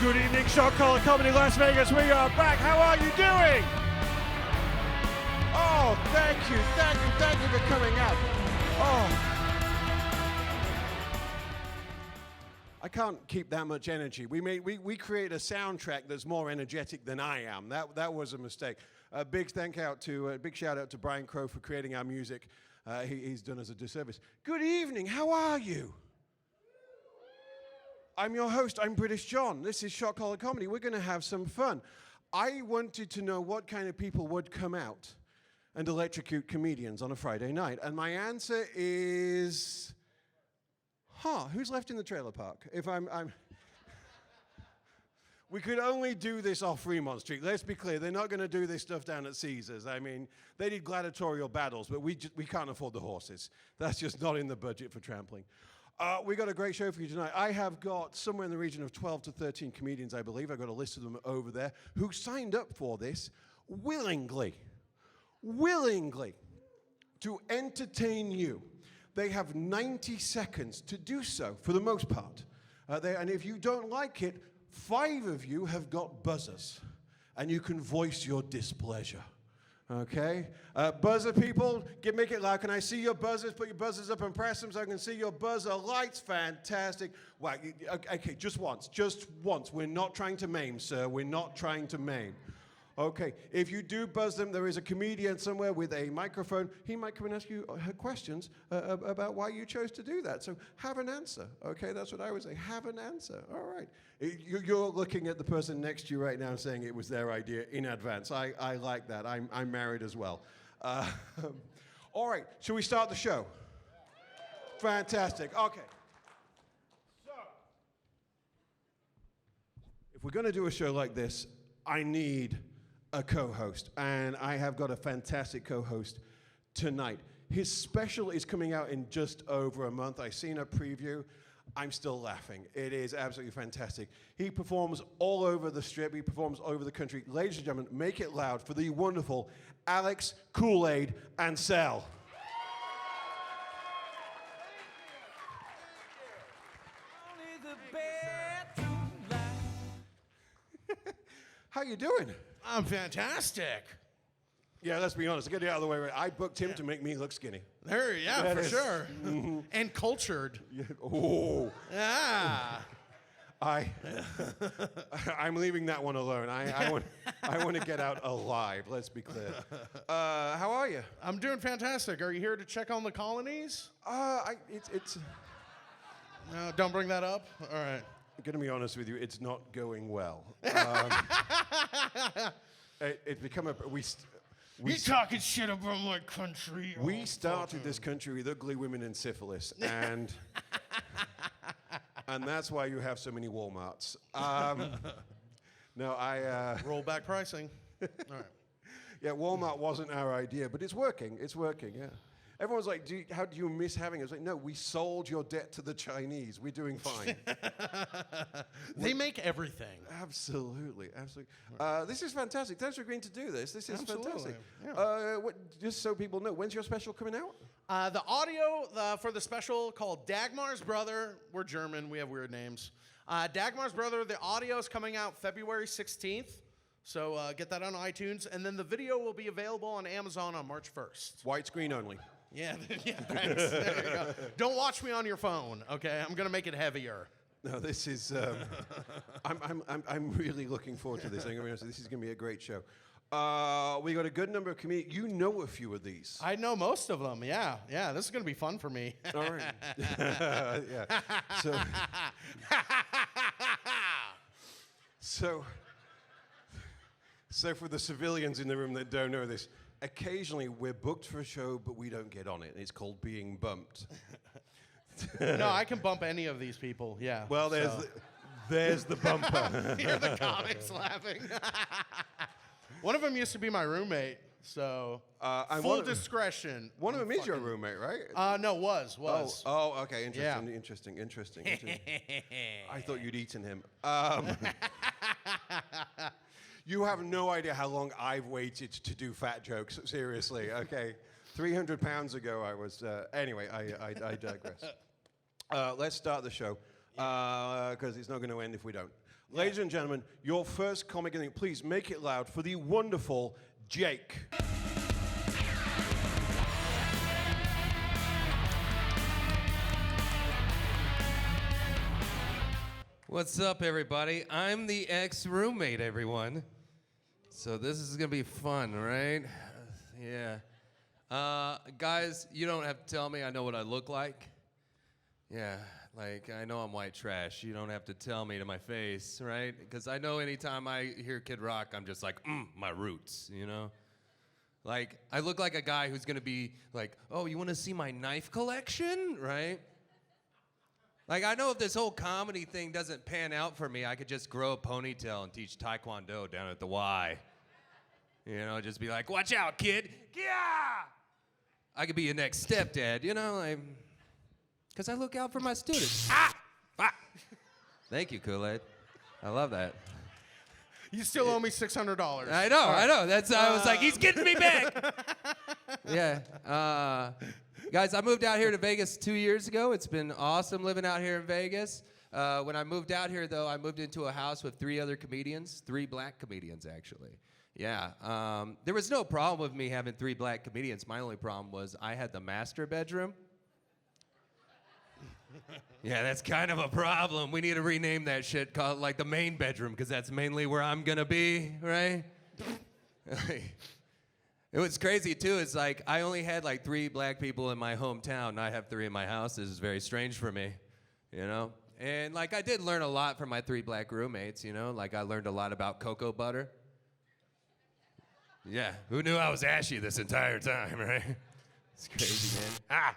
Good evening, Shot Caller Comedy Las Vegas. We are back. How are you doing? Oh, thank you for coming out. Oh. I can't keep that much energy. We create a soundtrack that's more energetic than I am. That was a mistake. Big shout out to Brian Crow for creating our music. He's done us a disservice. Good evening. How are you? I'm your host. I'm British John. This is Shot Caller Comedy. We're going to have some fun. I wanted to know what kind of people would come out and electrocute comedians on a Friday night. And my answer is, who's left in the trailer park? If we could only do this off Fremont Street. Let's be clear, they're not going to do this stuff down at Caesars. I mean, they did gladiatorial battles, but we can't afford the horses. That's just not in the budget for trampling. We got a great show for you tonight. I have got somewhere in the region of 12 to 13 comedians, I believe. I've got a list of them over there who signed up for this willingly to entertain you. They have 90 seconds to do so, for the most part. And if you don't like it, 5 of you have got buzzers, and you can voice your displeasure. Okay? Buzzer people, make it loud. Can I see your buzzers? Put your buzzers up and press them so I can see your buzzer lights. Fantastic. Wow. Okay, just once. We're not trying to maim, sir. We're not trying to maim. Okay, if you do buzz them, there is a comedian somewhere with a microphone. He might come and ask you questions about why you chose to do that. So have an answer. Okay, that's what I would say. Have an answer. All right. You're looking at the person next to you right now saying it was their idea in advance. I like that. I'm married as well. All right, shall we start the show? Fantastic. Okay. So, if we're going to do a show like this, I need a co-host, and I have got a fantastic co-host tonight. His special is coming out in just over a month. I've seen a preview. I'm still laughing. It is absolutely fantastic. He performs all over the strip. He performs all over the country. Ladies and gentlemen, make it loud for the wonderful Alex Kool-Aid Ansel. How you doing? I'm fantastic. Yeah, let's be honest. Get it out of the way. I booked him to make me look skinny. For sure. Mm-hmm. And cultured. Yeah. Oh. Yeah. I'm leaving that one alone. I want to get out alive. Let's be clear. How are you? I'm doing fantastic. Are you here to check on the colonies? It's. No, don't bring that up. All right. I'm going to be honest with you, it's not going well. It's become a... You're talking shit about my country. We started this country with ugly women and syphilis, and that's why you have so many Walmarts. Rollback pricing. All right. Yeah, Walmart wasn't our idea, but it's working. It's working, yeah. Everyone's like, how do you miss having it? I was like, no, we sold your debt to the Chinese. We're doing fine. They make everything. Absolutely. This is fantastic. Thanks for agreeing to do this. This is fantastic. Yeah. Just so people know, when's your special coming out? The audio for the special called Dagmar's Brother. We're German. We have weird names. Dagmar's Brother, the audio is coming out February 16th. So get that on iTunes. And then the video will be available on Amazon on March 1st. Widescreen only. Yeah, thanks. There you go. Don't watch me on your phone, okay? I'm gonna make it heavier. No, this is. I'm really looking forward to this. I'm gonna be honest, this is gonna be a great show. We got a good number of comedians. You know a few of these. I know most of them. Yeah. This is gonna be fun for me. All right. Yeah. So for the civilians in the room that don't know this. Occasionally, we're booked for a show, but we don't get on it. It's called being bumped. No, I can bump any of these people, yeah. Well, there's the bumper. Hear the comics laughing. One of them used to be my roommate, so full discretion. One of them is your roommate, right? No, was. Oh, okay, interesting. I thought you'd eaten him. You have no idea how long I've waited to do fat jokes. Seriously, okay. 300 pounds ago, I was... anyway, I digress. Let's start the show, because it's not going to end if we don't. Ladies and gentlemen, your first comic, please make it loud for the wonderful Jake. What's up, everybody? I'm the ex-roommate, everyone. So this is gonna be fun, right? Yeah. Guys, you don't have to tell me. I know what I look like. Yeah, like I know I'm white trash. You don't have to tell me to my face, right? Because I know anytime I hear Kid Rock, I'm just like, my roots, you know? Like, I look like a guy who's gonna be like, oh, you wanna see my knife collection, right? Like, I know if this whole comedy thing doesn't pan out for me, I could just grow a ponytail and teach Taekwondo down at the Y. You know, just be like, watch out, kid. Yeah! I could be your next stepdad, you know? Because I look out for my students. Thank you, Kool-Aid. I love that. You still owe me $600. I know. That's I was like, he's getting me back. Yeah. Guys, I moved out here to Vegas 2 years ago. It's been awesome living out here in Vegas. When I moved out here, though, I moved into a house with 3 other comedians, 3 black comedians, actually. Yeah. There was no problem with me having 3 black comedians. My only problem was I had the master bedroom. Yeah, that's kind of a problem. We need to rename that shit, called like the main bedroom, because that's mainly where I'm gonna be, right? It was crazy too. It's like I only had like 3 black people in my hometown, and I have 3 in my house. This is very strange for me, you know? And like I did learn a lot from my 3 black roommates, you know? Like I learned a lot about cocoa butter. Yeah, who knew I was ashy this entire time, right? It's crazy, man.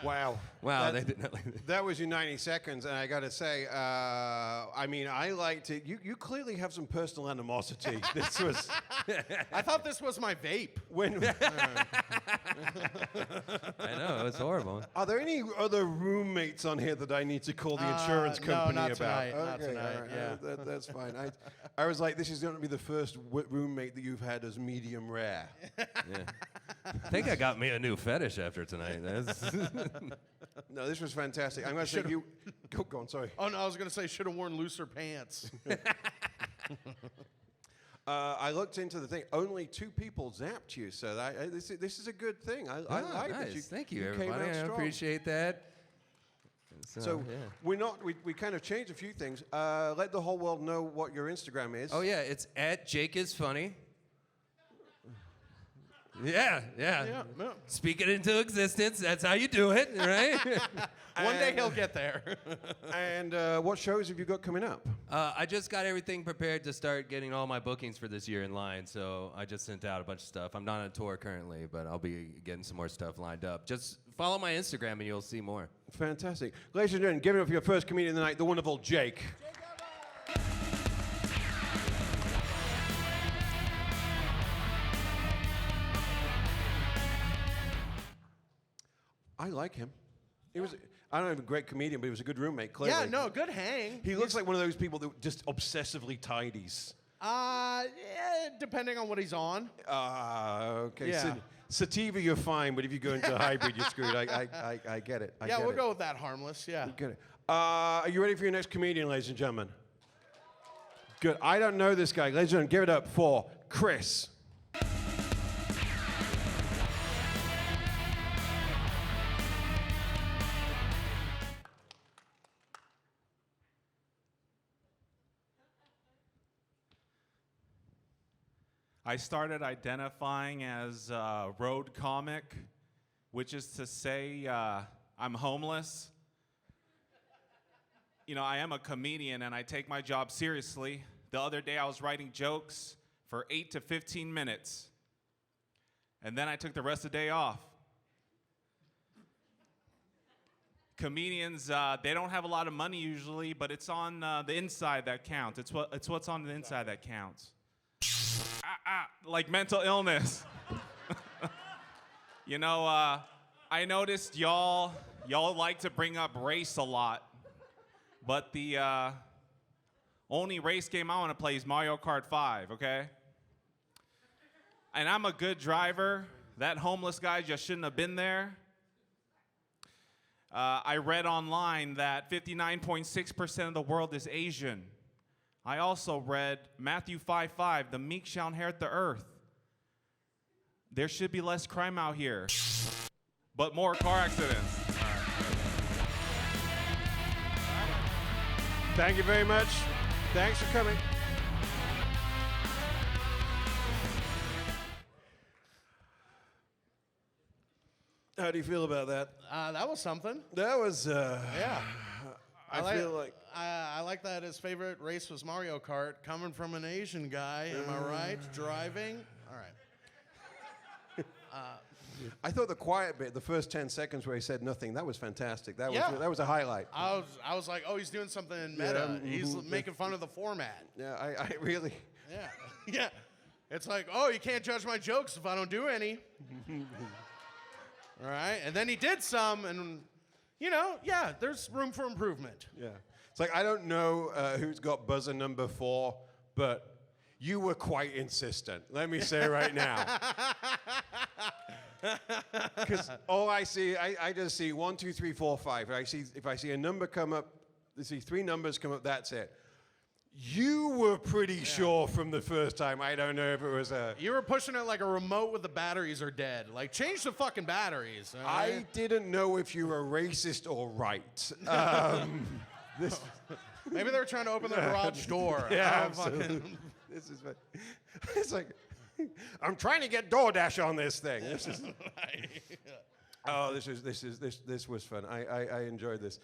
Wow. Wow, they did not like that. That was your 90 seconds, and I got to say, I mean, I liked it. You clearly have some personal animosity. This was... I thought this was my vape. When... I know, it was horrible. Are there any other roommates on here that I need to call the insurance company not about? Tonight, not tonight, all right, yeah. That's fine. I was like, this is going to be the first roommate that you've had as medium rare. Yeah. I think I got me a new fetish after tonight. No, this was fantastic. I'm going to say you... Go on, sorry. Oh, no, I was going to say should have worn looser pants. I looked into the thing. Only 2 people zapped you, so this is a good thing. I like nice. that you. Thank you, came everybody. out I strong. appreciate that. So yeah. we kind of changed a few things. Let the whole world know what your Instagram is. Oh yeah, it's @JakeIsFunny. Yeah. Yeah. Speak it into existence. That's how you do it, right? One day he'll get there. And what shows have you got coming up? I just got everything prepared to start getting all my bookings for this year in line, so I just sent out a bunch of stuff. I'm not on tour currently, but I'll be getting some more stuff lined up. Just follow my Instagram and you'll see more. Fantastic. Ladies and gentlemen, give it up for your first comedian of the night, the wonderful Jake. I like him. He was, I don't know if a great comedian, but he was a good roommate, clearly. Yeah, no, good hang. He looks like one of those people that just obsessively tidies. Yeah, depending on what he's on. Okay. Yeah. Sativa, you're fine, but if you go into hybrid, you're screwed. I get it. We'll go with that harmless, yeah. I get it. Are you ready for your next comedian, ladies and gentlemen? Good. I don't know this guy. Ladies and gentlemen, give it up for Chris. I started identifying as a road comic, which is to say I'm homeless. You know, I am a comedian and I take my job seriously. The other day I was writing jokes for 8 to 15 minutes. And then I took the rest of the day off. Comedians, they don't have a lot of money usually, but it's on the inside that counts. It's what's on the inside that counts. Like mental illness. You know, I noticed y'all like to bring up race a lot, but the only race game I want to play is Mario Kart 5, okay? And I'm a good driver. That homeless guy just shouldn't have been there. I read online that 59.6% of the world is Asian. I also read Matthew 5:5, the meek shall inherit the earth. There should be less crime out here, but more car accidents. Thank you very much. Thanks for coming. How do you feel about that? That was something. That was, Yeah. I feel like, I like that his favorite race was Mario Kart, coming from an Asian guy. Am I right? Driving. All right. I thought the quiet bit, the first 10 seconds where he said nothing, that was fantastic. That Yeah. was a highlight. I was like, oh, he's doing something meta. He's making fun of the format. Yeah, I really, Yeah. Yeah. It's like, oh, you can't judge my jokes if I don't do any. All right. And then he did some, and, you know, yeah, there's room for improvement. yeah. It's like, I don't know who's got buzzer number 4, but you were quite insistent. Let me say right now. Because all I see, I just see 1, 2, 3, 4, 5. If I see a number come up, I see 3 numbers come up, that's it. You were pretty sure from the first time. I don't know if it was a... You were pushing it like a remote with the batteries are dead. Like, change the fucking batteries. All right? I didn't know if you were racist or right. This, Maybe they were trying to open the garage door. yeah, Oh, absolutely. This is... It's like... I'm trying to get DoorDash on this thing. This is... Oh, this was fun. I enjoyed this.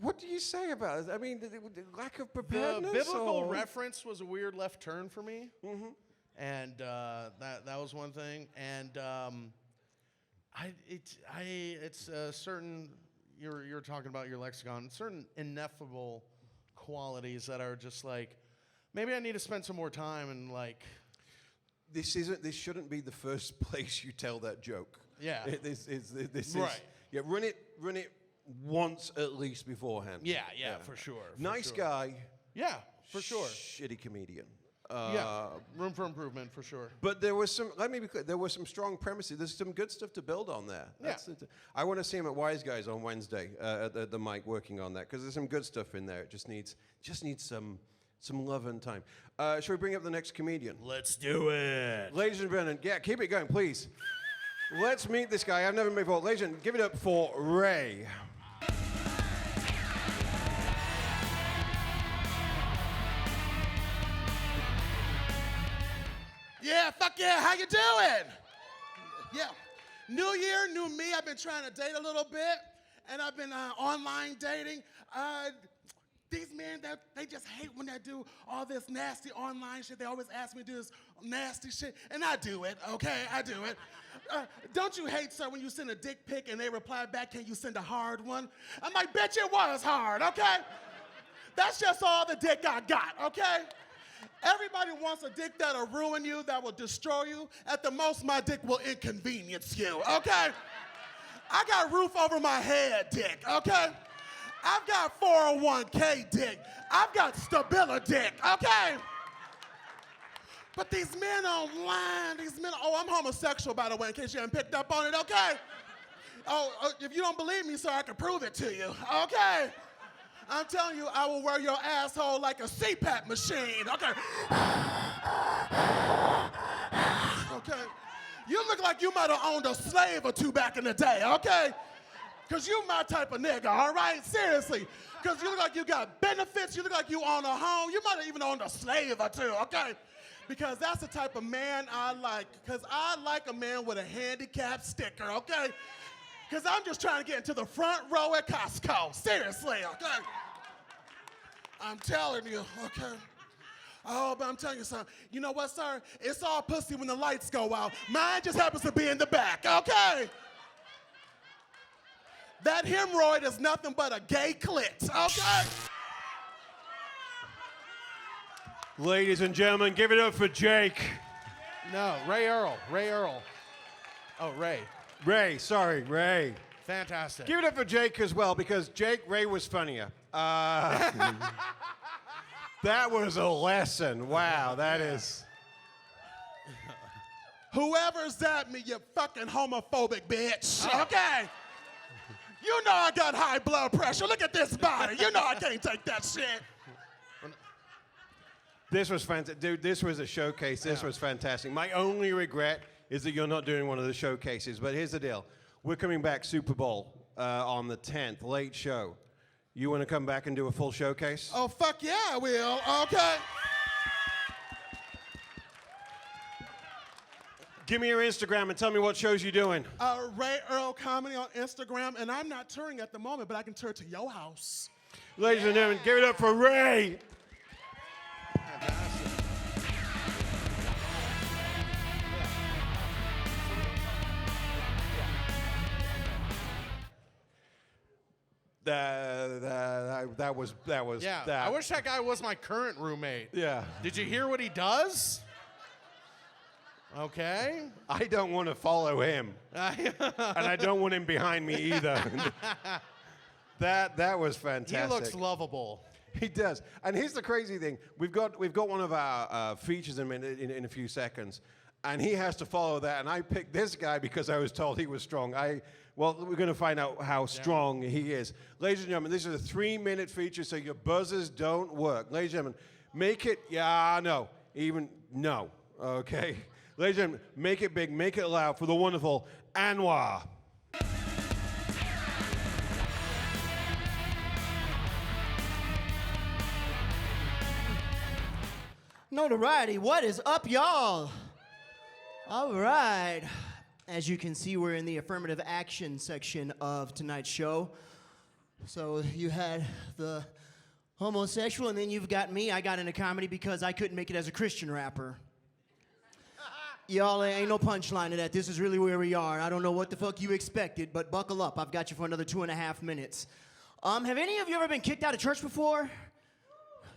What do you say about it? I mean, the lack of The preparedness. biblical or? reference was a weird left turn for me, and that was one thing. And it's a certain. You're talking about your lexicon. Certain ineffable qualities that are just like, maybe I need to spend some more time and like. This shouldn't be the first place you tell that joke. Yeah. This is Right. Yeah, run it once at least beforehand. Yeah, for sure. Nice guy. Yeah, for sure. Shitty comedian. Yeah, room for improvement for sure. But there was some. Let me be clear. There was some strong premises. There's some good stuff to build on there. I want to see him at Wise Guys on Wednesday at the mic working on that because there's some good stuff in there. It just needs some love and time. Shall we bring up the next comedian? Let's do it. Ladies and gentlemen, yeah, keep it going, please. Let's meet this guy. I've never met before. Ladies and gentlemen, give it up for Ray. Yeah, fuck yeah, how you doing? Yeah, new year, new me. I've been trying to date a little bit, and I've been online dating. These men, they just hate when I do all this nasty online shit. They always ask me to do this nasty shit, and I do it, okay? I do it. Don't you hate, sir, when you send a dick pic and they reply back, can you send a hard one? I'm like, bitch, it was hard, okay? That's just all the dick I got, okay? Everybody wants a dick that'll ruin you, that will destroy you. At the most, my dick will inconvenience you, okay? I got roof over my head dick, okay? I've got 401k dick. I've got stability dick, okay? But these men online, I'm homosexual, by the way, in case you haven't picked up on it, okay? Oh, if you don't believe me, sir, I can prove it to you, okay? I'm telling you, I will wear your asshole like a CPAP machine, okay? Okay? You look like you might have owned a slave or two back in the day, okay? Because you my type of nigga, all right? Seriously. Because you look like you got benefits. You look like you own a home. You might have even owned a slave or two, okay? Because that's the type of man I like. Because I like a man with a handicap sticker, okay? Because I'm just trying to get into the front row at Costco. Seriously, okay? I'm telling you, okay? Oh, but I'm telling you something. You know what, sir? It's all pussy when the lights go out. Mine just happens to be in the back, okay? That hemorrhoid is nothing but a gay clit, okay? Ladies and gentlemen, give it up for Jake. No, RayEarl. Oh, Ray. Ray. Fantastic. Give it up for Jake as well, because Ray was funnier. That was a lesson. Wow, that is... Whoever's at me, you fucking homophobic bitch, okay? You know I got high blood pressure. Look at this body. You know I can't take that shit. This was fantastic. Dude, this was a showcase. This was fantastic. My only regret is that you're not doing one of the showcases. But here's the deal. We're coming back Super Bowl on the 10th, late show. You want to come back and do a full showcase? Oh, fuck yeah, I will. Okay. Give me your Instagram and tell me what shows you're doing. RayEarl Comedy on Instagram. And I'm not touring at the moment, but I can tour to your house. Ladies and gentlemen, give it up for Ray. That was. Yeah, that. I wish that guy was my current roommate. Yeah. Did you hear what he does? Okay. I don't want to follow him, and I don't want him behind me either. That was fantastic. He looks lovable. He does. And here's the crazy thing: we've got one of our features in a few seconds, and he has to follow that. And I picked this guy because I was told he was strong. Well, we're going to find out how strong he is. Ladies and gentlemen, this is a 3-minute feature, so your buzzers don't work. Ladies and gentlemen, make it, no, okay? Ladies and gentlemen, make it big, make it loud for the wonderful Anwar. Notoriety, what is up, y'all? All right. As you can see, we're in the affirmative action section of tonight's show. So you had the homosexual, and then you've got me. I got into comedy because I couldn't make it as a Christian rapper. Y'all, ain't no punchline to that. This is really where we are. I don't know what the fuck you expected, but buckle up. I've got you for another 2.5 minutes. Have any of you ever been kicked out of church before?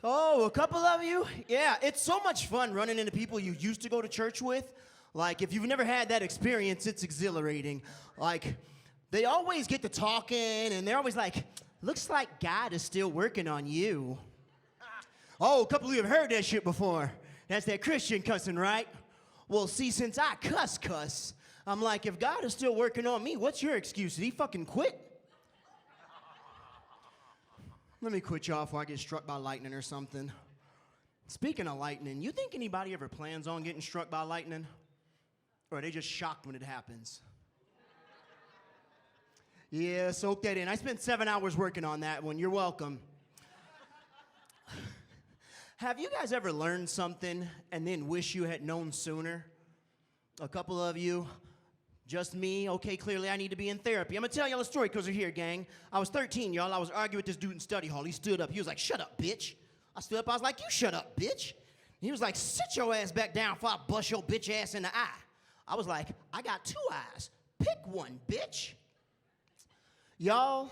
Oh, a couple of you? Yeah, it's so much fun running into people you used to go to church with. Like, if you've never had that experience, it's exhilarating. Like, they always get to talking, and they're always like, looks like God is still working on you. Oh, a couple of you have heard that shit before. That's that Christian cussing, right? Well, see, since I cuss, I'm like, if God is still working on me, what's your excuse? Did he fucking quit? Let me quit y'all before I get struck by lightning or something. Speaking of lightning, you think anybody ever plans on getting struck by lightning? Or are they just shocked when it happens? Yeah, soak that in. I spent 7 hours working on that one. You're welcome. Have you guys ever learned something and then wish you had known sooner? A couple of you. Just me? Okay, clearly I need to be in therapy. I'm gonna tell y'all a story because we're here, gang. I was 13, y'all. I was arguing with this dude in study hall. He stood up. He was like, shut up, bitch. I stood up. I was like, you shut up, bitch. He was like, sit your ass back down before I bust your bitch ass in the eye. I was like, I got 2 eyes. Pick one, bitch. Y'all,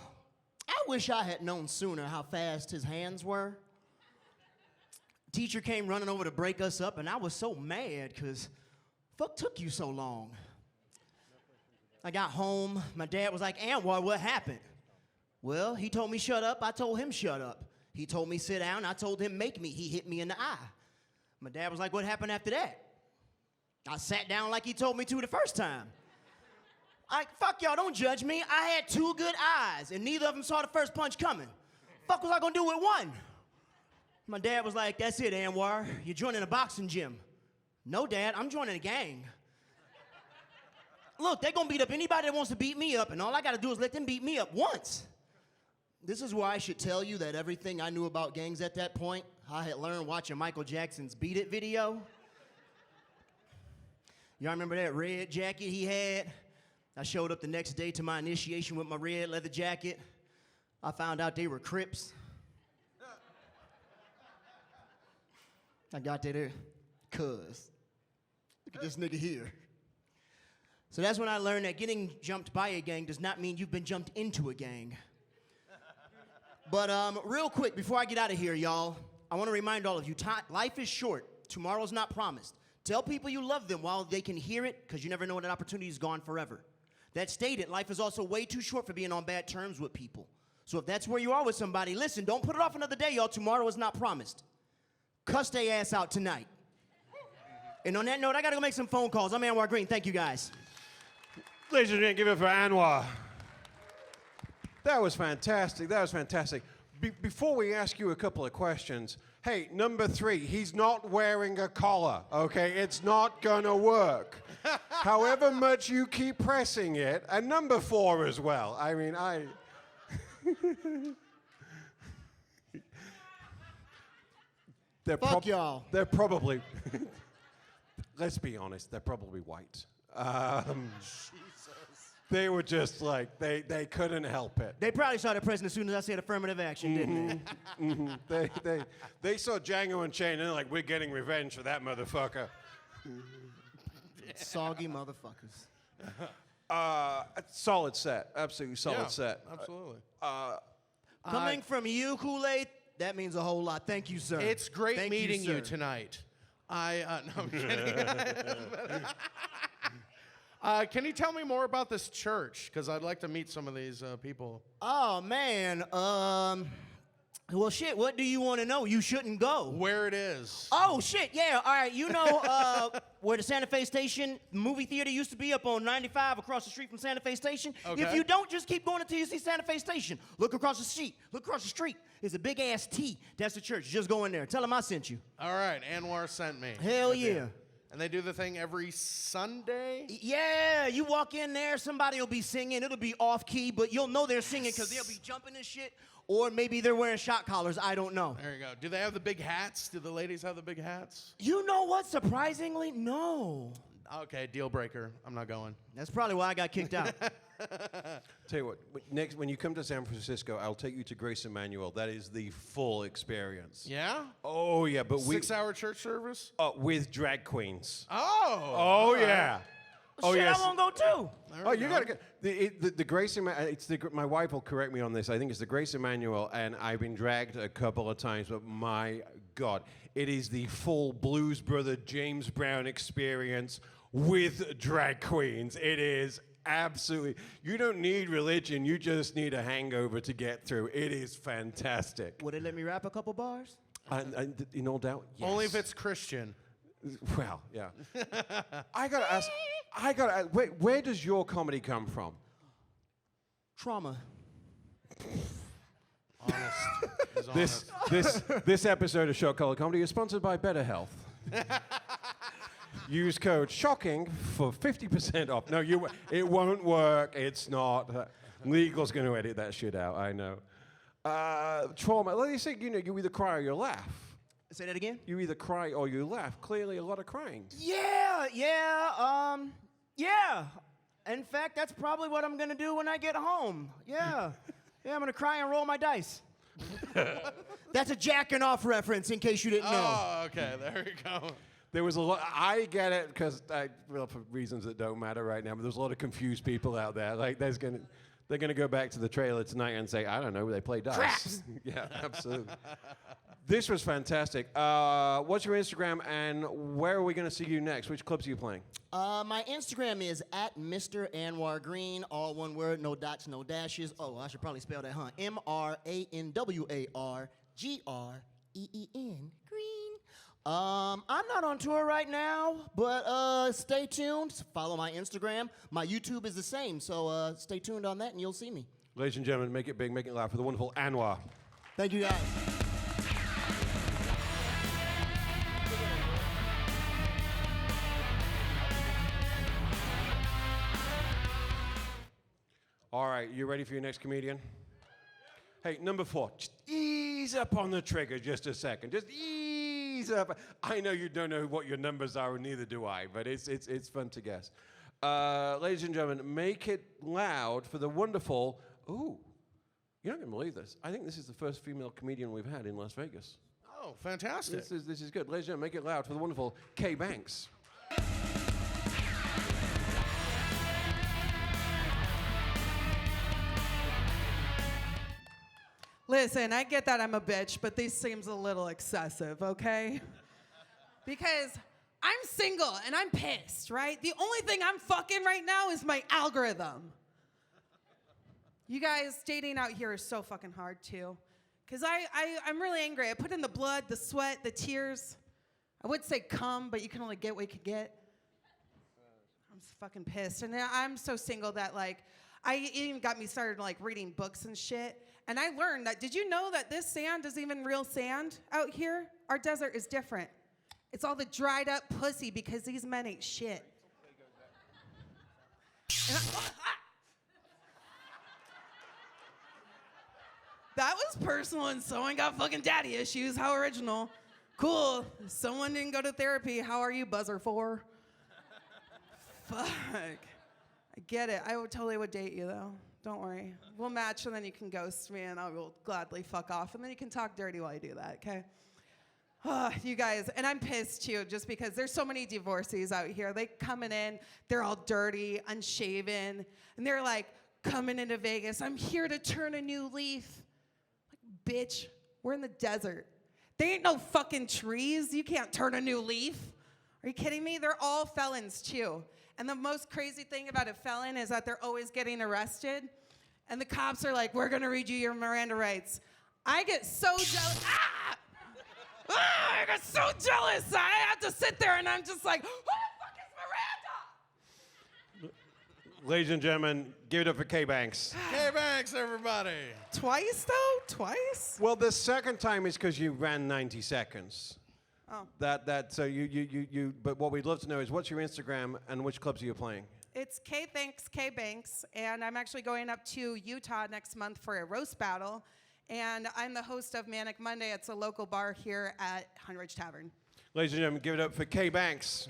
I wish I had known sooner how fast his hands were. Teacher came running over to break us up, and I was so mad because fuck took you so long. I got home. My dad was like, Anwar, what happened? Well, he told me shut up. I told him shut up. He told me sit down. I told him make me. He hit me in the eye. My dad was like, what happened after that? I sat down like he told me to the first time. Fuck y'all, don't judge me. I had 2 good eyes, and neither of them saw the first punch coming. Fuck was I gonna do with one? My dad was like, that's it, Anwar. You're joining a boxing gym. No, Dad, I'm joining a gang. Look, they're gonna beat up anybody that wants to beat me up, and all I gotta do is let them beat me up once. This is why I should tell you that everything I knew about gangs at that point, I had learned watching Michael Jackson's Beat It video. Y'all remember that red jacket he had? I showed up the next day to my initiation with my red leather jacket. I found out they were Crips. I got there, cuz. Look at this nigga here. So that's when I learned that getting jumped by a gang does not mean you've been jumped into a gang. But real quick, before I get out of here, y'all, I want to remind all of you, life is short. Tomorrow's not promised. Tell people you love them while they can hear it, because you never know when an opportunity is gone forever. That stated, life is also way too short for being on bad terms with people. So if that's where you are with somebody, listen, don't put it off another day, y'all. Tomorrow is not promised. Cuss their ass out tonight. And on that note, I got to go make some phone calls. I'm Anwar Green. Thank you, guys. Ladies and gentlemen, give it for Anwar. That was fantastic. That was fantastic. Before we ask you a couple of questions, hey, number 3, he's not wearing a collar, okay? It's not gonna work. However much you keep pressing it, and number 4 as well. I mean, Fuck y'all. They're probably, let's be honest, they're probably white. They were just like, they couldn't help it. They probably started pressing as soon as I said affirmative action, didn't they? They saw Django Unchained and they're like, we're getting revenge for that motherfucker. Soggy motherfuckers. Solid set, absolutely solid set. Absolutely. Coming from you, Kool-Aid, that means a whole lot. Thank you, sir. It's great Thank meeting you sir. tonight. No, I'm kidding. Can you tell me more about this church? Because I'd like to meet some of these people. Oh, man. Well, shit, what do you want to know? You shouldn't go. Where it is. Oh, shit, yeah. All right, you know where the Santa Fe Station movie theater used to be up on 95 across the street from Santa Fe Station? Okay. If you don't, just keep going until you see Santa Fe Station. Look across the street. Look across the street. It's a big-ass T. That's the church. Just go in there. Tell them I sent you. All right, Anwar sent me. Hell yeah. And they do the thing every Sunday? Yeah, you walk in there, somebody will be singing. It'll be off-key, but you'll know they're singing because they'll be jumping and shit. Or maybe they're wearing shot collars. I don't know. There you go. Do they have the big hats? Do the ladies have the big hats? You know what? Surprisingly, no. Okay, deal breaker. I'm not going. That's probably why I got kicked out. Tell you what, next when you come to San Francisco, I'll take you to Grace Emmanuel. That is the full experience. Yeah? Oh yeah, but 6-hour church service? with drag queens. Oh. Oh yeah. Oh Shit, yes. I won't go too. Oh, you gotta get the Grace Emmanuel. My wife will correct me on this. I think it's the Grace Emmanuel, and I've been dragged a couple of times. But my God, it is the full Blues Brother James Brown experience with drag queens. It is absolutely. You don't need religion. You just need a hangover to get through. It is fantastic. Would it let me rap a couple bars? And in all doubt, yes. Only if it's Christian. Well, yeah. I gotta ask. Where does your comedy come from? Trauma. Honest. This episode of Short Color Comedy is sponsored by Better Health. Use code SHOCKING for 50% off. No, it won't work. It's not. Legal's going to edit that shit out. I know. Trauma. Let me say, you either cry or you laugh. Say that again? You either cry or you laugh. Clearly, a lot of crying. Yeah. In fact, that's probably what I'm gonna do when I get home. Yeah. Yeah, I'm gonna cry and roll my dice. That's a jacking off reference, in case you didn't know. Oh, okay. There you go. There was a lot. I get it because, for reasons that don't matter right now. But there's a lot of confused people out there. Like, they're gonna go back to the trailer tonight and say, I don't know, they play dice. Craps. Yeah, absolutely. This was fantastic. What's your Instagram and where are we gonna see you next? Which clubs are you playing? My Instagram is at Mr. Anwar Green, all one word, no dots, no dashes. Oh, I should probably spell that, huh? MRANWARGREEN, Green. I'm not on tour right now, but stay tuned. Follow my Instagram. My YouTube is the same, so stay tuned on that and you'll see me. Ladies and gentlemen, make it big, make it loud for the wonderful Anwar. Thank you, guys. All right, you ready for your next comedian? Hey, number 4, just ease up on the trigger just a second. Just ease up. I know you don't know what your numbers are, and neither do I, but it's fun to guess. Ladies and gentlemen, make it loud for the wonderful, ooh, you're not going to believe this. I think this is the first female comedian we've had in Las Vegas. Oh, fantastic. This is good. Ladies and gentlemen, make it loud for the wonderful Kay Banks. Listen, I get that I'm a bitch, but this seems a little excessive, okay? Because I'm single and I'm pissed, right? The only thing I'm fucking right now is my algorithm. You guys, dating out here is so fucking hard too. Because I'm really angry. I put in the blood, the sweat, the tears. I would say cum, but you can only get what you can get. I'm so fucking pissed. And I'm so single that, like, I even got me started like reading books and shit. And I learned that, did you know that this sand is even real sand out here? Our desert is different. It's all the dried up pussy because these men ain't shit. That was personal and someone got fucking daddy issues. How original. Cool. Someone didn't go to therapy. How are you, buzzer 4? Fuck. I get it. I totally would date you, though. Don't worry. We'll match, and then you can ghost me, and I will gladly fuck off. And then you can talk dirty while you do that, okay? You guys, and I'm pissed, too, just because there's so many divorcees out here. They coming in, they're all dirty, unshaven, and they're like, coming into Vegas, I'm here to turn a new leaf. Like, bitch, we're in the desert. There ain't no fucking trees. You can't turn a new leaf. Are you kidding me? They're all felons, too. And the most crazy thing about a felon is that they're always getting arrested. And the cops are like, we're going to read you your Miranda rights. I get so jealous. I get so jealous. I have to sit there and I'm just like, who the fuck is Miranda? Ladies and gentlemen, give it up for K-Banks. K-Banks, everybody. Twice, though? Twice? Well, the second time is because you ran 90 seconds. Oh. So but what we'd love to know is what's your Instagram and which clubs are you playing? It's K-Banks, and I'm actually going up to Utah next month for a roast battle. And I'm the host of Manic Monday. It's a local bar here at Hunridge Tavern. Ladies and gentlemen, give it up for K-Banks.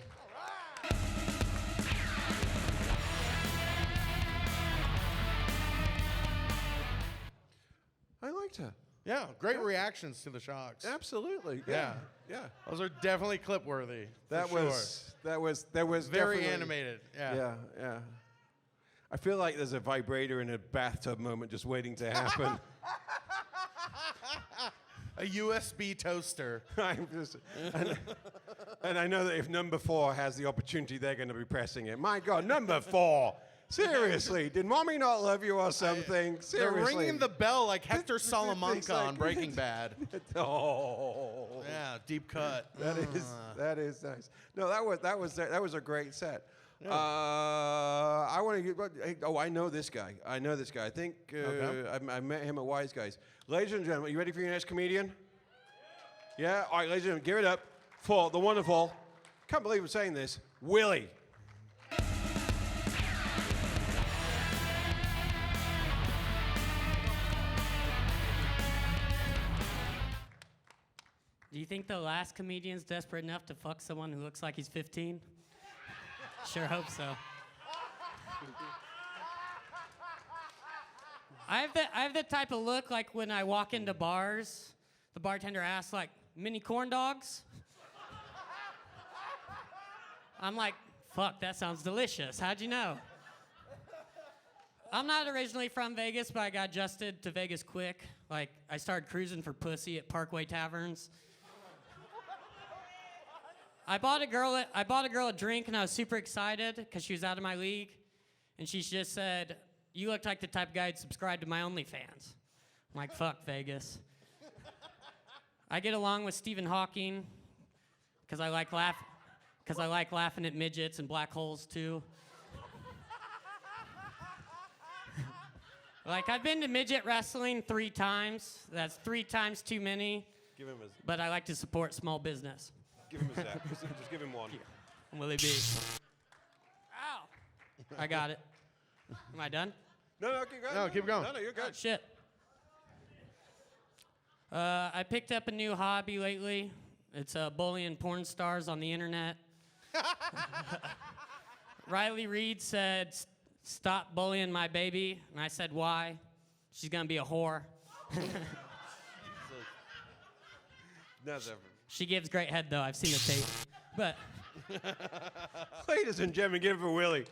I liked her. Yeah, great reactions to the shocks. Absolutely. Yeah. Yeah. Those are definitely clip worthy. That was Very definitely- animated. Yeah. Yeah. I feel like there's a vibrator in a bathtub moment just waiting to happen. A USB toaster. And I know that if number 4 has the opportunity, they're going to be pressing it. My God, number 4. Seriously, did mommy not love you or something? They're Seriously. ringing the bell like Hector It's Salamanca like- on Breaking Bad. Oh. Yeah, deep cut. That is nice. No, that was a great set. I want to. Oh, I know this guy. I think I met him at Wise Guys. Ladies and gentlemen, are you ready for your next comedian? Yeah. All right, ladies and gentlemen, give it up for the wonderful. Can't believe I'm saying this. Willy. Do you think the last comedian's desperate enough to fuck someone who looks like he's 15? Sure hope so. I have the type of look like when I walk into bars, the bartender asks like, mini corn dogs? I'm like, fuck, that sounds delicious. How'd you know? I'm not originally from Vegas, but I got adjusted to Vegas quick. Like, I started cruising for pussy at Parkway Taverns. I bought a girl a drink, and I was super excited because she was out of my league. And she just said, you looked like the type of guy who'd subscribe to my OnlyFans. I'm like, fuck Vegas. I get along with Stephen Hawking because I like laughing at midgets and black holes, too. Like, I've been to midget wrestling 3 times. That's 3 times too many. But I like to support small business. Give him a zap. Just give him one. Willy B. Ow. I got it. Am I done? No, keep going. No, keep going. No, you're good. Shit. I picked up a new hobby lately. It's bullying porn stars on the internet. Riley Reid said, stop bullying my baby. And I said, why? She's going to be a whore. She gives great head, though. I've seen the tape. But Ladies and gentlemen, give it for Willy.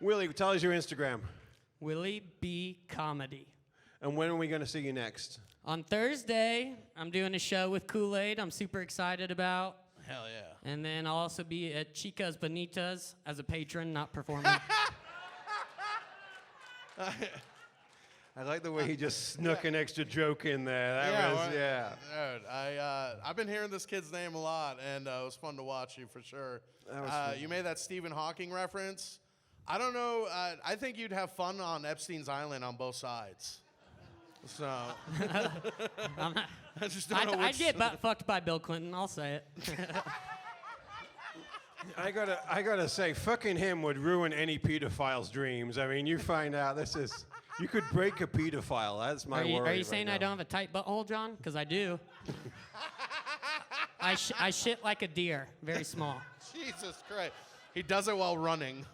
Willy, tell us your Instagram. Willy B Comedy. And when are we going to see you next? On Thursday, I'm doing a show with Kool-Aid I'm super excited about. Hell yeah. And then I'll also be at Chica's Bonitas as a patron, not performing. I like the way he just snuck an extra joke in there. That was. Dude, I've been hearing this kid's name a lot, and it was fun to watch you for sure. That was fun. You made that Stephen Hawking reference. I don't know. I think you'd have fun on Epstein's Island on both sides. So I just don't know I'd get butt fucked by Bill Clinton. I'll say it. I gotta say, fucking him would ruin any pedophile's dreams. I mean, you find out you could break a pedophile. That's my worry. Are you saying I don't have a tight butthole, John? Because I do. I shit like a deer, very small. Jesus Christ. He does it while running.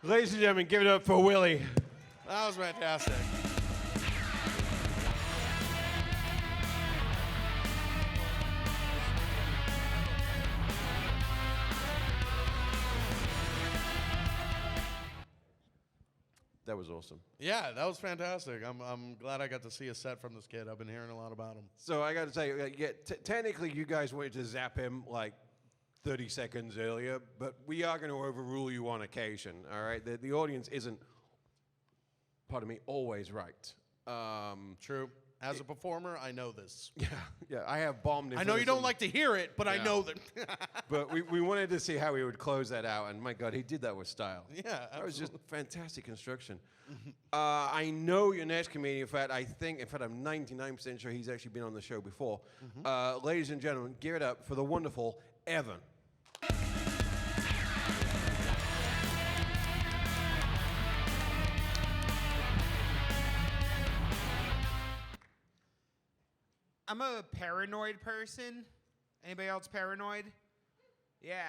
Ladies and gentlemen, give it up for Willy. That was fantastic. That was awesome. Yeah, that was fantastic. I'm glad I got to see a set from this kid. I've been hearing a lot about him. So I got to say, technically, you guys wanted to zap him like 30 seconds earlier, but we are going to overrule you on occasion. All right, the audience isn't, pardon me, always right. True. As a performer, I know this. Yeah, I have bombed. I know you don't like to hear it, but I know that. But we wanted to see how we would close that out, and my God, he did that with style. Yeah, that was just fantastic construction. I know your next comedian. In fact, I'm 99% sure he's actually been on the show before. Ladies and gentlemen, give it up for the wonderful Evan. I'm a paranoid person. Anybody else paranoid? Yeah.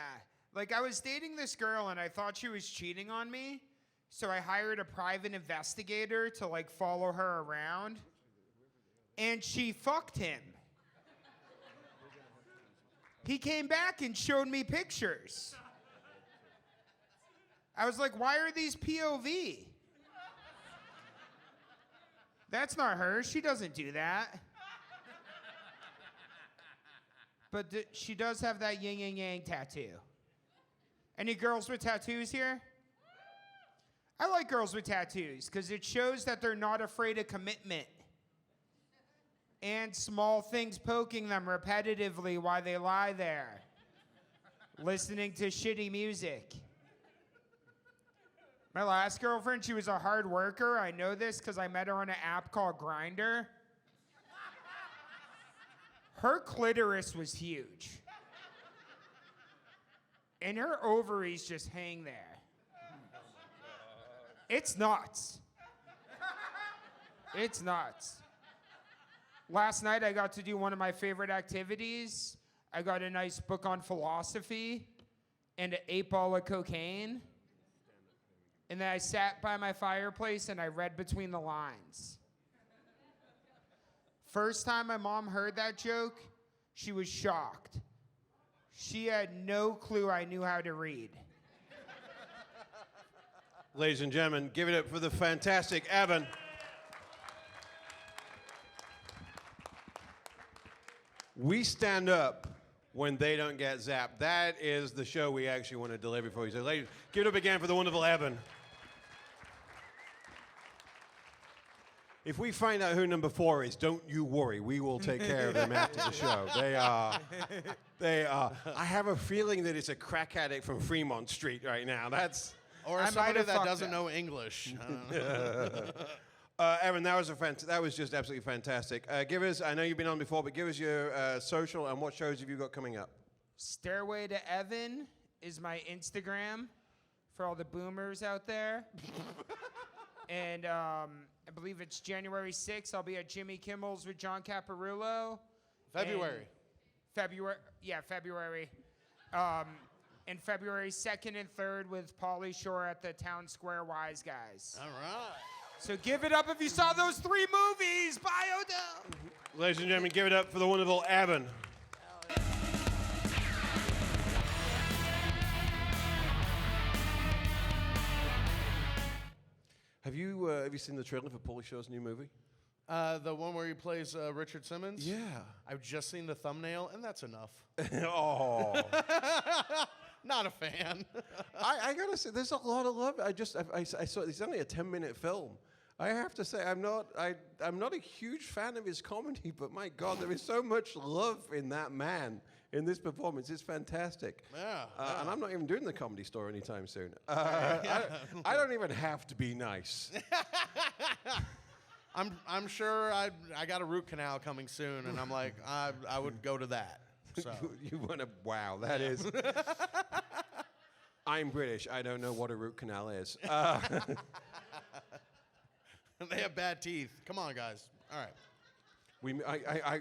Like, I was dating this girl and I thought she was cheating on me. So I hired a private investigator to, like, follow her around. And she fucked him. He came back and showed me pictures. I was like, why are these POV? That's not her. She doesn't do that. But she does have that yin and yang tattoo. Any girls with tattoos here? I like girls with tattoos because it shows that they're not afraid of commitment. And small things poking them repetitively while they lie there, listening to shitty music. My last girlfriend, she was a hard worker. I know this because I met her on an app called Grindr. Her clitoris was huge. And her ovaries just hang there. It's nuts. It's nuts. Last night I got to do one of my favorite activities. I got a nice book on philosophy and an 8-ball of cocaine. And then I sat by my fireplace and I read between the lines. First time my mom heard that joke, she was shocked. She had no clue I knew how to read. Ladies and gentlemen, give it up for the fantastic Evan. We stand up when they don't get zapped. That is the show we actually want to deliver for you. So, ladies, give it up again for the wonderful Evan. If we find out who number 4 is, don't you worry. We will take care of them after the show. They are. I have a feeling that it's a crack addict from Fremont Street right now. Or somebody that doesn't know English. Evan, that was just absolutely fantastic. Give us, I know you've been on before, but give us your social and what shows have you got coming up? Stairway to Evan is my Instagram for all the boomers out there. And I believe it's January 6th. I'll be at Jimmy Kimmel's with John Caparulo. February. February. And February 2nd and 3rd with Pauly Shore at the Town Square Wise Guys. All right. So give it up if you saw those 3 movies. Bye, Odell. Ladies and gentlemen, give it up for the wonderful Evan. Have you seen the trailer for Pauly Shore's new movie? The one where he plays Richard Simmons? Yeah. I've just seen the thumbnail, and that's enough. Oh. Not a fan. I gotta say, there's a lot of love. I saw it's only a 10-minute film. I have to say, I'm not a huge fan of his comedy, but my God, there is so much love in that man in this performance. It's fantastic. Yeah, And I'm not even doing the Comedy Store anytime soon. I don't even have to be nice. I'm sure I got a root canal coming soon, and I'm like, I would go to that. So. You want to, wow, that is. I'm British. I don't know what a root canal is. They have bad teeth. Come on, guys. All right.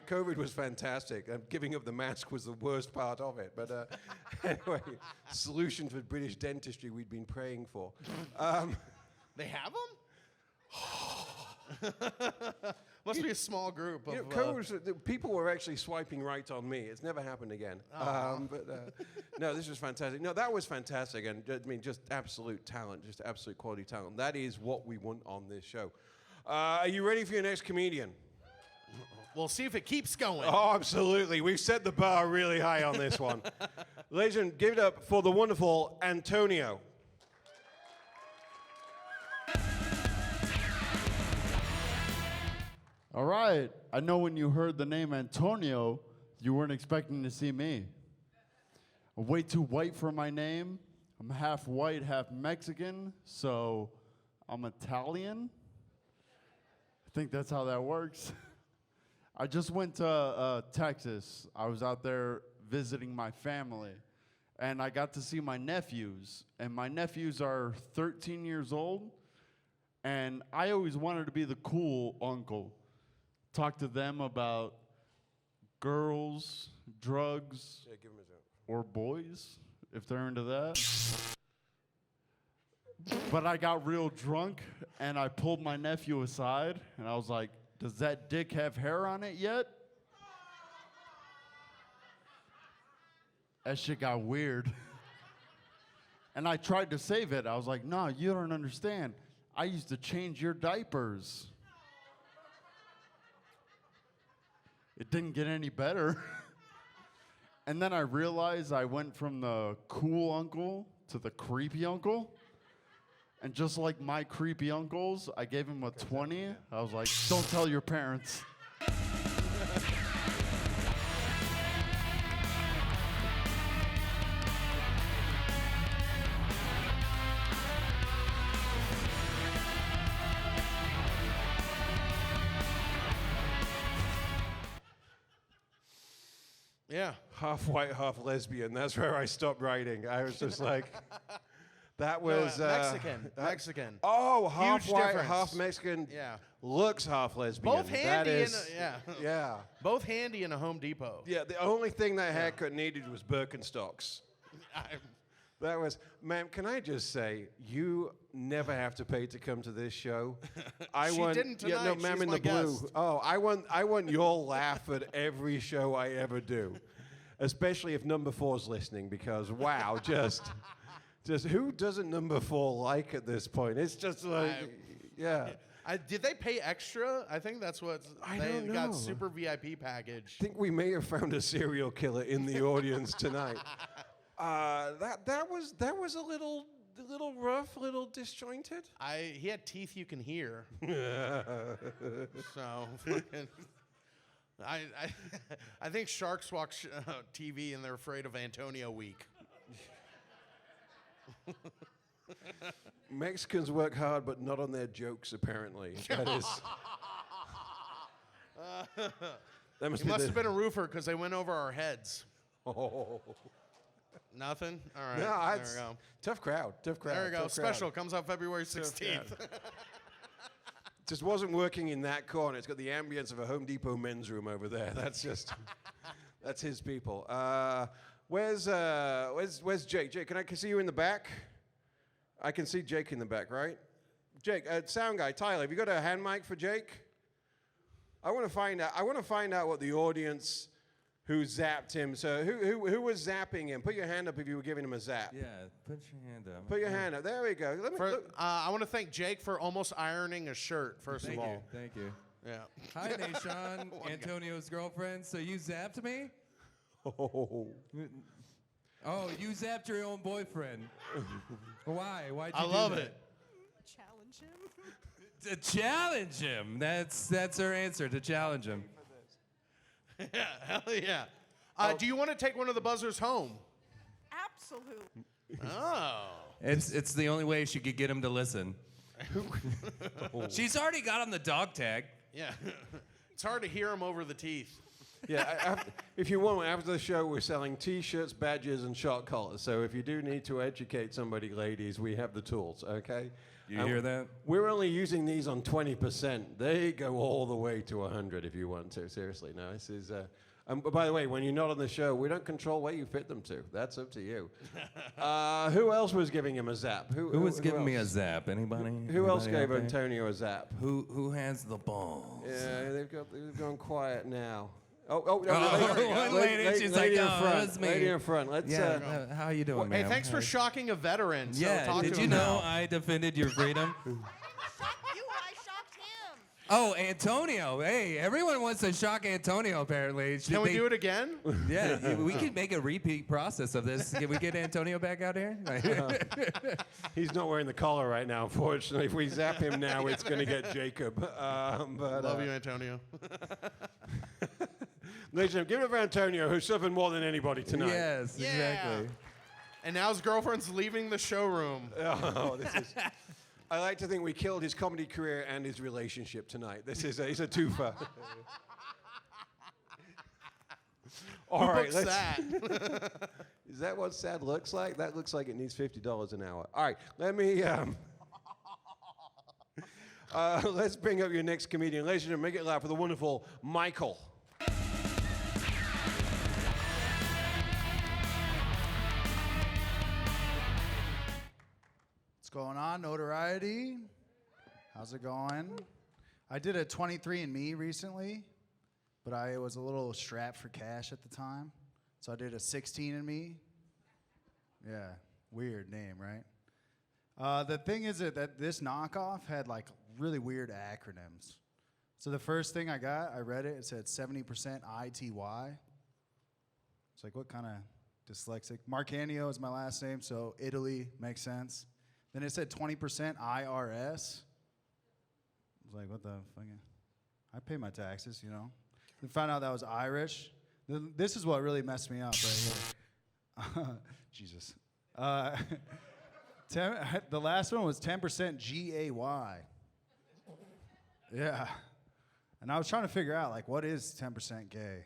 COVID was fantastic. Giving up the mask was the worst part of it. But anyway, solution for British dentistry we'd been praying for. They have them? Must be a small group of... COVID, people were actually swiping right on me. It's never happened again. No, this was fantastic. No, that was fantastic. And I mean, just absolute talent, just absolute quality talent. That is what we want on this show. Are you ready for your next comedian? We'll see if it keeps going. Oh, absolutely. We've set the bar really high on this one. Ladies and gentlemen, give it up for the wonderful Antonio. All right. I know when you heard the name Antonio, you weren't expecting to see me. I'm way too white for my name. I'm half white, half Mexican, so I'm Italian. I think that's how that works. I just went to Texas. I was out there visiting my family, and I got to see my nephews. And my nephews are 13 years old, and I always wanted to be the cool uncle. Talk to them about girls, drugs, or boys, if they're into that. But I got real drunk, and I pulled my nephew aside, and I was like, does that dick have hair on it yet? That shit got weird. And I tried to save it. I was like, no, you don't understand. I used to change your diapers. It didn't get any better. And then I realized I went from the cool uncle to the creepy uncle. And just like my creepy uncles, I gave him a 20. I was like, don't tell your parents. Yeah. Half white, half lesbian. That's where I stopped writing. I was just like, that was... Mexican. Oh, half Huge white, difference. half Mexican. Yeah. Looks half lesbian. Both handy That is, Yeah. Both handy in a Home Depot. Yeah, the only thing that haircut needed was Birkenstocks. That was, ma'am, can I just say, you never have to pay to come to this show. She didn't tonight. Yeah, no, ma'am, She's in my the blue. guest. Oh, I want your laugh at every show I ever do, especially if number 4's listening, because wow, just who doesn't number 4 like at this point? It's just like, yeah. Did they pay extra? I think that's what I they don't got know. super VIP package. I think we may have found a serial killer in the audience tonight. That was a little rough, a little disjointed. He had teeth you can hear. So I think sharks watch TV and they're afraid of Antonio Week. Mexicans work hard, but not on their jokes, apparently. That is. That He must have been a roofer because they went over our heads. Oh. Nothing? All right. No, there it's we go. tough crowd. There we go. Special comes out February 16th. Just wasn't working in that corner. It's got the ambience of a Home Depot men's room over there. That's just, that's his people. Where's Jake? Jake, can I see you in the back? I can see Jake in the back, right? Jake, sound guy, Tyler, have you got a hand mic for Jake? I want to find out what the audience who zapped him. So who was zapping him? Put your hand up if you were giving him a zap. Yeah, put your hand up. Put your hand up. There we go. Let me look. I want to thank Jake for almost ironing a shirt, first of all. Thank you. Yeah. Hi, Nation, Antonio's girlfriend. So you zapped me? Oh. Oh, you zapped your own boyfriend. Why? Why'd you I do love that? it. Challenge him. To challenge him. That's her answer, to challenge him. Yeah, hell yeah. Do you want to take one of the buzzers home? Absolutely. Oh. It's the only way she could get him to listen. She's already got on the dog tag. Yeah. It's hard to hear him over the teeth. Yeah, if you want, after the show, we're selling T-shirts, badges, and shot collars. So if you do need to educate somebody, ladies, we have the tools, okay? You hear that? We're only using these on 20%. They go all the way to 100 if you want to. Seriously, no, this is... by the way, when you're not on the show, we don't control where you fit them to. That's up to you. Who else was giving him a zap? Who was giving me a zap? Anybody? Who else Anybody gave out there? Antonio a zap? Who has the balls? Yeah, they've gone quiet now. One lady, she's like, in oh, front. that's me. Lady in front. Let's. How you doing, Hey, man? thanks for shocking a veteran. So Yeah, talk did to you him know now. I defended your freedom? I shocked him. Oh, Antonio. Hey, everyone wants to shock Antonio, apparently. Can we do it again? Yeah, we could make a repeat process of this. Can we get Antonio back out here? He's not wearing the collar right now, unfortunately. If we zap him now, it's going to get Jacob. Love you, Antonio. Ladies and gentlemen, give it up for Antonio, who's suffered more than anybody tonight. Yes, Yeah. exactly. And now his girlfriend's leaving the showroom. Oh, this is... I like to think we killed his comedy career and his relationship tonight. He's a twofer. All right, Who books that? Is that what sad looks like? That looks like it needs $50 an hour. All right, let me. Let's bring up your next comedian. Ladies and gentlemen, make it loud for the wonderful Micael. What's going on, Notoriety? How's it going? I did a 23andMe recently, but I was a little strapped for cash at the time, so I did a 16andMe. Yeah, weird name, right? The thing is that this knockoff had like really weird acronyms. So the first thing I got, I read it, it said 70% ITY. It's like, what kind of dyslexic? Marcnio is my last name, so Italy makes sense. Then it said 20% IRS. I was like, what the fuck? I pay my taxes, you know. Then found out that was Irish. This is what really messed me up right here. Jesus. The last one was 10% GAY. Yeah. And I was trying to figure out, like, what is 10% gay,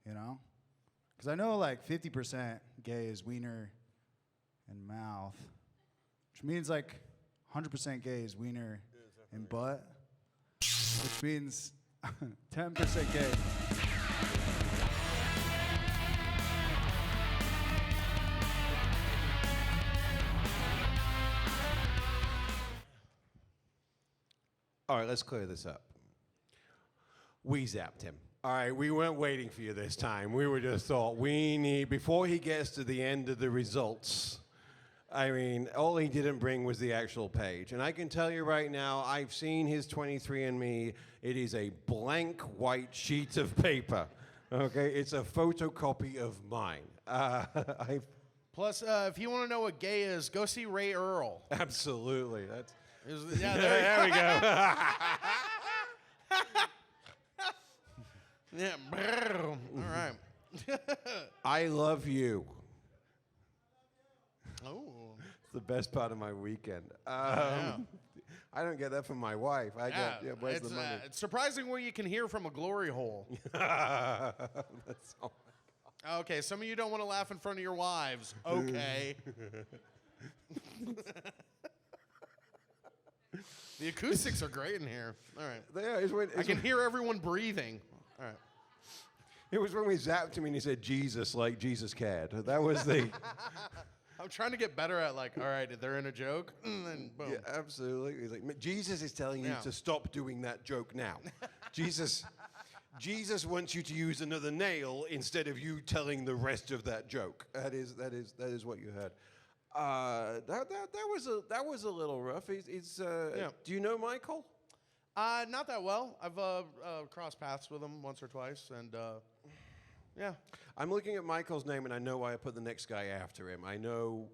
you know? Because I know, like, 50% gay is wiener and mouth. Which means like 100% gay is wiener and butt, which means 10% gay. All right, let's clear this up. We zapped him. All right, we weren't waiting for you this time. We were just thought we need, before he gets to the end of the results, I mean, all he didn't bring was the actual page. And I can tell you right now, I've seen his 23andMe. It is a blank white sheet of paper. Okay? It's a photocopy of mine. Plus, if you want to know what gay is, go see RayEarl. Absolutely. Yeah, There we go. Yeah. All right. I love you. Oh. It's the best part of my weekend. Yeah. I don't get that from my wife. I get, where's the money? It's surprising what you can hear from a glory hole. That's all. Okay, some of you don't want to laugh in front of your wives. Okay. The acoustics are great in here. All right. I can hear everyone breathing. All right. It was when we zapped him and he said Jesus, like Jesus cared. That was the... I'm trying to get better at, like, all right, they're in a joke, and then boom. Yeah, absolutely. He's like, Jesus is telling you to stop doing that joke now. Jesus wants you to use another nail instead of you telling the rest of that joke. That is what you heard. That was a little rough. Do you know Micael? Not that well. I've crossed paths with him once or twice, and yeah. I'm looking at Micael's name, and I know why I put the next guy after him. I know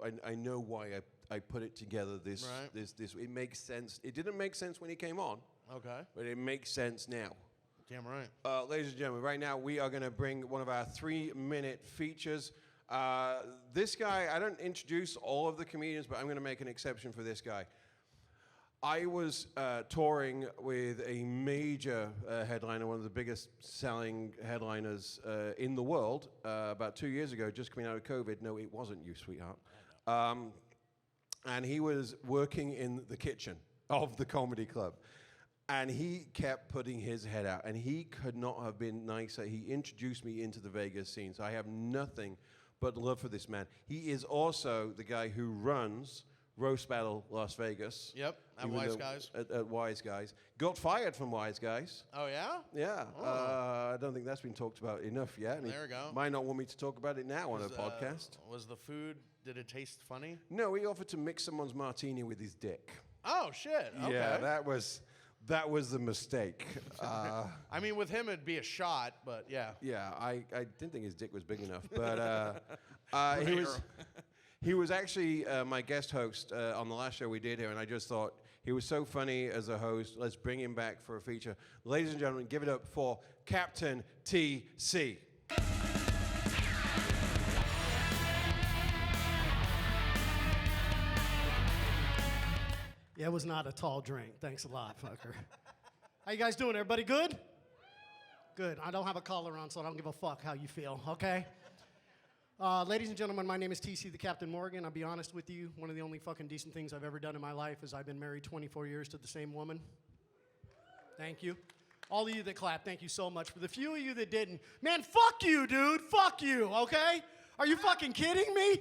why I put it together. This it makes sense. It didn't make sense when he came on. Okay. But it makes sense now. Damn right. Ladies and gentlemen, right now we are going to bring one of our 3-minute features. This guy, I don't introduce all of the comedians, but I'm going to make an exception for this guy. I was touring with a major headliner, one of the biggest selling headliners in the world about 2 years ago, just coming out of COVID. No, it wasn't you, sweetheart. And he was working in the kitchen of the comedy club. And he kept putting his head out, and he could not have been nicer. He introduced me into the Vegas scene, so I have nothing but love for this man. He is also the guy who runs Roast Battle Las Vegas. Yep, at Wise Guys. At Wise Guys. Got fired from Wise Guys. Oh, yeah? Yeah. Oh. I don't think that's been talked about enough yet. There we go. Might not want me to talk about it now on a podcast. Was the food, did it taste funny? No, he offered to mix someone's martini with his dick. Oh, shit. Okay. Yeah, that was the mistake. I mean, with him, it'd be a shot, but yeah. Yeah, I didn't think his dick was big enough, but he was actually my guest host on the last show we did here, and I just thought he was so funny as a host. Let's bring him back for a feature. Ladies and gentlemen, give it up for Captain TC. Yeah, it was not a tall drink. Thanks a lot, fucker. How you guys doing? Everybody good? Good. I don't have a collar on, so I don't give a fuck how you feel, okay? Ladies and gentlemen, my name is TC the Captain Morgan. I'll be honest with you, one of the only fucking decent things I've ever done in my life is I've been married 24 years to the same woman. Thank you. All of you that clapped, thank you so much. For the few of you that didn't, man, fuck you, dude. Fuck you, okay? Are you fucking kidding me?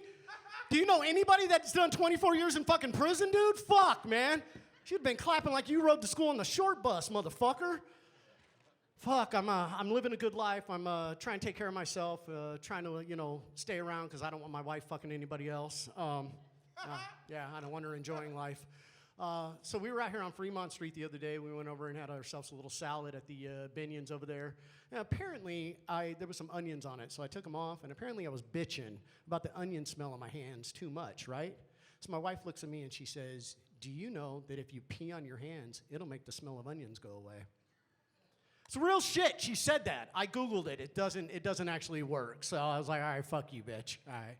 Do you know anybody that's done 24 years in fucking prison, dude? Fuck, man. You'd been clapping like you rode to school on the short bus, motherfucker. Fuck, I'm living a good life. I'm trying to take care of myself, trying to, stay around because I don't want my wife fucking anybody else. Yeah, I don't want her enjoying life. So we were out here on Fremont Street the other day. We went over and had ourselves a little salad at the Binions over there. And apparently, there was some onions on it, so I took them off, and apparently I was bitching about the onion smell on my hands too much, right? So my wife looks at me and she says, do you know that if you pee on your hands, it'll make the smell of onions go away? It's real shit. She said that. I Googled it. It doesn't actually work. So I was like, all right, fuck you, bitch. All right.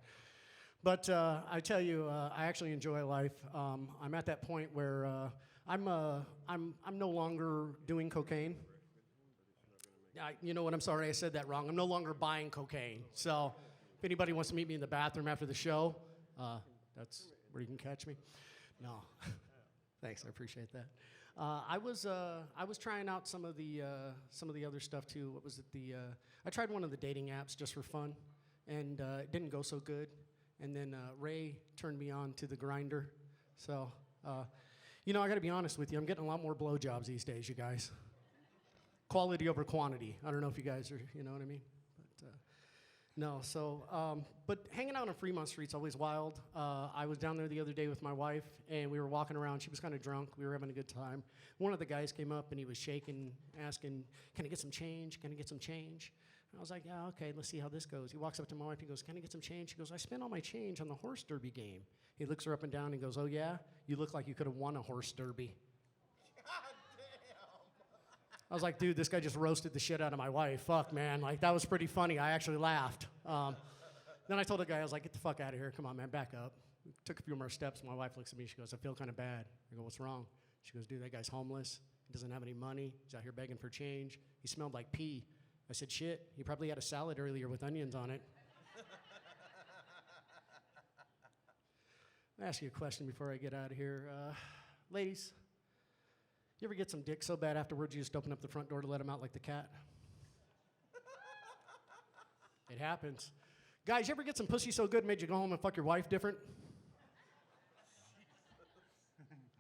But I tell you, I actually enjoy life. I'm at that point where I'm no longer doing cocaine. You know what? I'm sorry, I said that wrong. I'm no longer buying cocaine. So if anybody wants to meet me in the bathroom after the show, that's where you can catch me. No, thanks. I appreciate that. I was trying out some of the other stuff too. What was it? I tried one of the dating apps just for fun, and it didn't go so good. And then Ray turned me on to the grinder. So, I got to be honest with you. I'm getting a lot more blowjobs these days, you guys. Quality over quantity. I don't know if you guys are, you know what I mean? But no, so, but hanging out on Fremont Street's always wild. I was down there the other day with my wife, and we were walking around. She was kind of drunk. We were having a good time. One of the guys came up, and he was shaking, asking, can I get some change? Can I get some change? I was like, yeah, okay, let's see how this goes. He walks up to my wife, he goes, can I get some change? She goes, I spent all my change on the horse derby game. He looks her up and down and goes, oh yeah? You look like you could have won a horse derby. I was like, dude, this guy just roasted the shit out of my wife. Fuck, man. Like, that was pretty funny. I actually laughed. Then I told the guy, I was like, get the fuck out of here. Come on, man, back up. We took a few more steps. My wife looks at me. She goes, I feel kind of bad. I go, what's wrong? She goes, dude, that guy's homeless. He doesn't have any money. He's out here begging for change. He smelled like pee. I said, shit, he probably had a salad earlier with onions on it. I'll ask you a question before I get out of here. Ladies, you ever get some dick so bad afterwards you just open up the front door to let him out like the cat? It happens. Guys, you ever get some pussy so good it made you go home and fuck your wife different?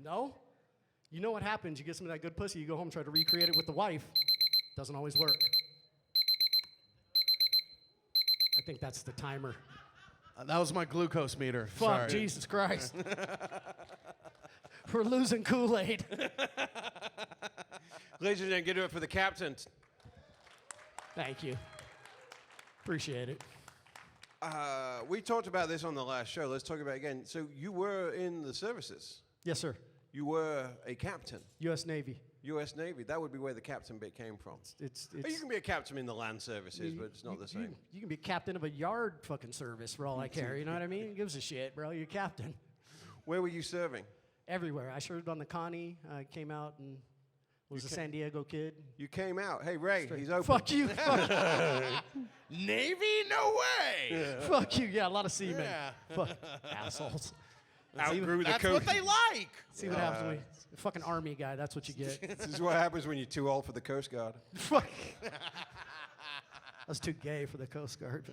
No? You know what happens. You get some of that good pussy, you go home and try to recreate it with the wife. Doesn't always work. I think that's the timer. That was my glucose meter. Fuck, Sorry. Jesus Christ. We're losing Kool-Aid. Ladies and gentlemen, give it up for the captain. Thank you. Appreciate it. we talked about this on the last show. Let's talk about it again. So you were in the services. Yes, sir. You were a captain. U.S. Navy. U.S. Navy. That would be where the captain bit came from. It's You can be a captain in the land services, but it's not the same. You can be captain of a yard fucking service for all I care. You know what I mean? Who gives a shit, bro? You're captain. Where were you serving? Everywhere. I served on the Connie. I came out and was a San Diego kid. You came out. Hey, Ray, he's open. Fuck you. Navy? No way. Fuck you. Yeah, a lot of seamen. Yeah. Fuck assholes. Outgrew the That's code. what they like. See what happens when you, fucking army guy. That's what you get. This is what happens when you're too old for the Coast Guard. Fuck. I was too gay for the Coast Guard.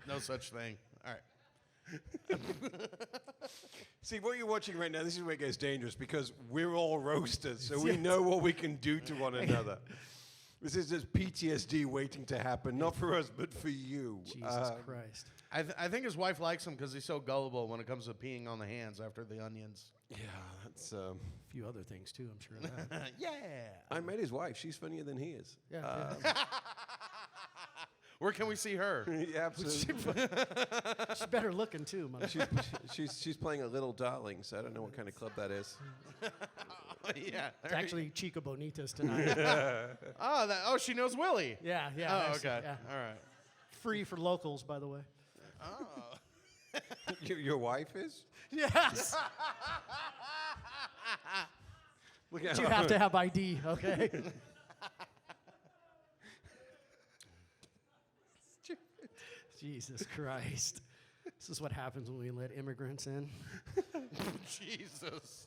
No such thing. All right. See, what you're watching right now, this is where it gets dangerous because we're all roasters, so we know what we can do to one another. This is just PTSD waiting to happen, not for us, but for you. Jesus Christ. I think his wife likes him because he's so gullible when it comes to peeing on the hands after the onions. Yeah, that's... A few other things, too, I'm sure of that. Yeah. I met his wife. She's funnier than he is. Yeah. Where can we see her? Yeah, absolutely. She's better looking, too, mother. she's playing a Little Darlings. I don't know what kind of club that is. Yeah. It's actually Chica Bonitas tonight. Oh, she knows Willy. Yeah. Oh, actually, okay. yeah. All right. Free for locals, by the way. Oh. Your wife is? Yes. Look But you have to have ID, okay? Jesus Christ. This is what happens when we let immigrants in. Jesus.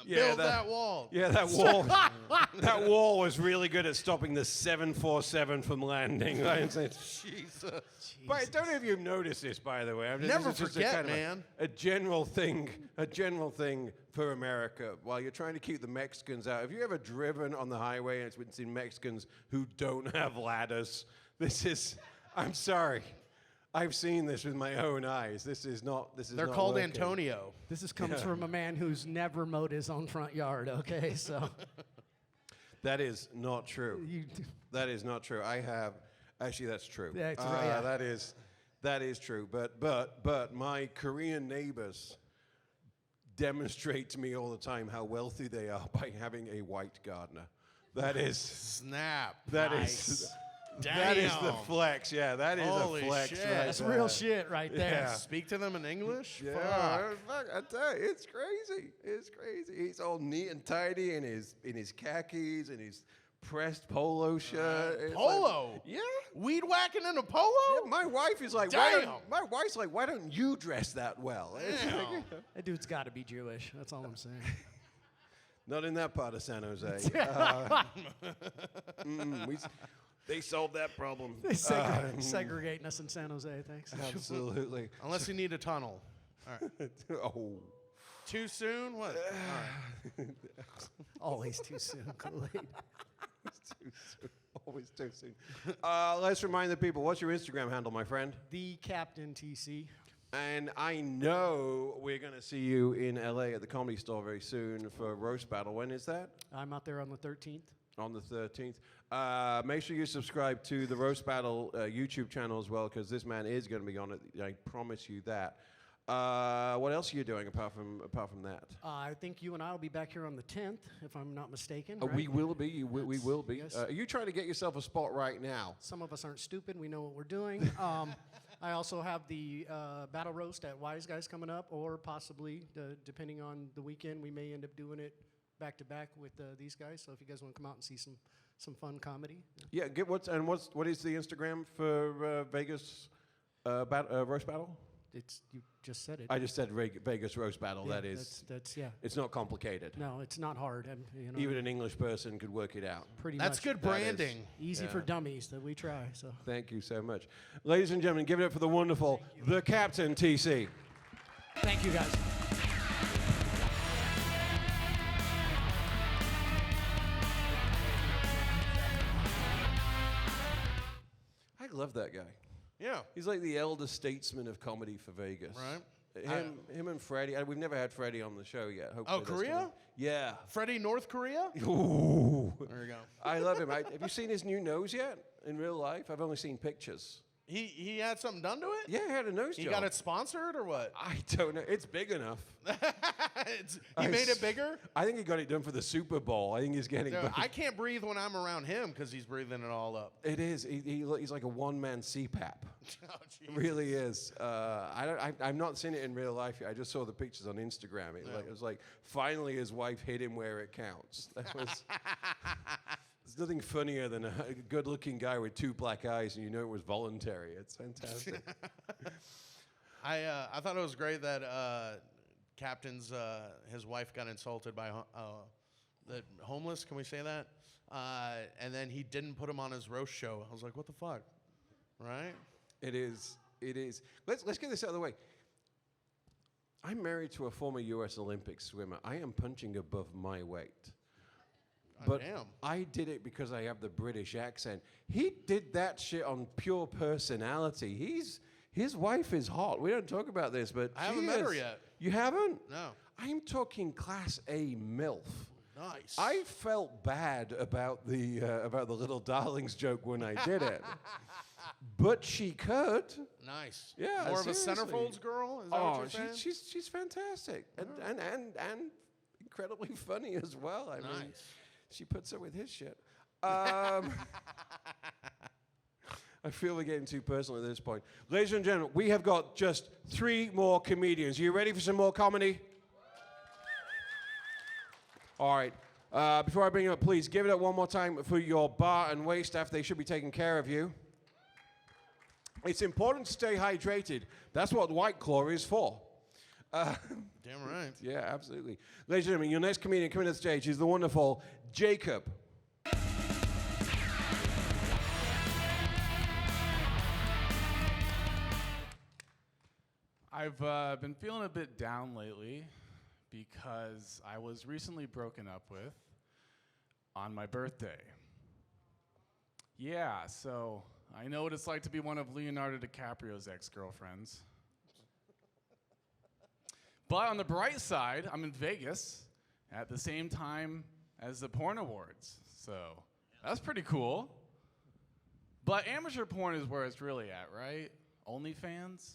Yeah, Build that wall. Yeah, that wall. That wall was really good at stopping the 747 from landing. Jesus. But I don't know if you've noticed this, by the way. Never this is just forget, a kind man. Of a general thing for America. While you're trying to keep the Mexicans out, have you ever driven on the highway and it's seen Mexicans who don't have ladders? I'm sorry. I've seen this with my own eyes. They're called working. Antonio. This comes from a man who's never mowed his own front yard, okay? So That is not true. That is not true. I have. Actually, that's true. Yeah, it's right, yeah. That is true. But my Korean neighbors demonstrate to me all the time how wealthy they are by having a white gardener. That is snap. That nice. is. Damn. That is the flex. Yeah, that is Holy a flex. shit. Right that's there. real shit right there. Yeah. Speak to them in English? Yeah, Fuck. I tell you, it's crazy. It's crazy. He's all neat and tidy in his khakis and his pressed polo shirt. It's Polo? like, yeah. Weed whacking in a polo? Yeah, my wife is like, Damn. why don't you dress that well? It's like, That dude's got to be Jewish. That's all I'm saying. not in that part of San Jose. They solved that problem. They segregating us in San Jose, thanks. Absolutely. Unless you need a tunnel. All right. Oh. Too soon? What? All right. Always too soon, Kool-Aid. Too soon. Always too soon. Let's remind the people, what's your Instagram handle, my friend? The Captain TC. And I know we're going to see you in LA at the Comedy Store very soon for Roast Battle. When is that? I'm out there on the 13th. On the 13th. Make sure you subscribe to the Roast Battle YouTube channel as well, because this man is going to be on it. I promise you that. What else are you doing apart from that? I think you and I will be back here on the 10th, if I'm not mistaken. We will be. We will be. Yes. Are you trying to get yourself a spot right now? Some of us aren't stupid. We know what we're doing. I also have the Battle Roast at Wise Guys coming up, or possibly, depending on the weekend, we may end up doing it back-to-back with these guys. So if you guys want to come out and see some fun comedy. Yeah, what is the Instagram for Vegas Roast Battle? You just said it. I just said Vegas Roast Battle. Yeah, that is. that's yeah. It's not complicated. No, it's not hard. Even an English person could work it out. Pretty That's much. good branding. Easy for dummies that we try. So. Thank you so much. Ladies and gentlemen, give it up for the wonderful, the Captain TC. Thank you, guys. I love that guy. Yeah. He's like the elder statesman of comedy for Vegas. Right. Him and Freddie. We've never had Freddie on the show yet. Hopefully Oh, that's Korea? coming. Yeah. Freddie, North Korea? Ooh. There you go. I love him. Have you seen his new nose yet in real life? I've only seen pictures. He had something done to it? Yeah, he had a nose He job. got it sponsored or what? I don't know. It's big enough. He made it bigger? I think he got it done for the Super Bowl. I think he's getting. Dude, I can't breathe when I'm around him because he's breathing it all up. It is. He's like a one-man CPAP. Oh, It really is. I've not seen it in real life yet. I just saw the pictures on Instagram. It was like finally his wife hit him where it counts. That was. There's nothing funnier than a good-looking guy with 2 black eyes, and you know it was voluntary. It's fantastic. I thought it was great that Captain's his wife got insulted by the homeless. Can we say that? And then he didn't put him on his roast show. I was like, what the fuck, right? It is. Let's get this out of the way. I'm married to a former U.S. Olympic swimmer. I am punching above my weight. But damn. I did it because I have the British accent. He did that shit on pure personality. His wife is hot. We don't talk about this, but I haven't met her yet. You haven't? No. I'm talking class A MILF. Nice. I felt bad about the little darlings joke when I did it, but she could. Nice. Yeah, More of a seriously. centerfolds girl. Is that what you're saying? she's fantastic and incredibly funny as well. I mean, she puts up with his shit. I feel we're getting too personal at this point. Ladies and gentlemen, we have got just 3 more comedians. Are you ready for some more comedy? All right. Before I bring it up, please give it up one more time for your bar and wait staff. They should be taking care of you. It's important to stay hydrated. That's what White Claw is for. Damn right. Yeah, absolutely. Ladies and gentlemen, your next comedian coming to the stage is the wonderful Jacob. I've been feeling a bit down lately because I was recently broken up with on my birthday. Yeah, so I know what it's like to be one of Leonardo DiCaprio's ex-girlfriends. But on the bright side, I'm in Vegas at the same time as the porn awards. So that's pretty cool. But amateur porn is where it's really at, right? OnlyFans?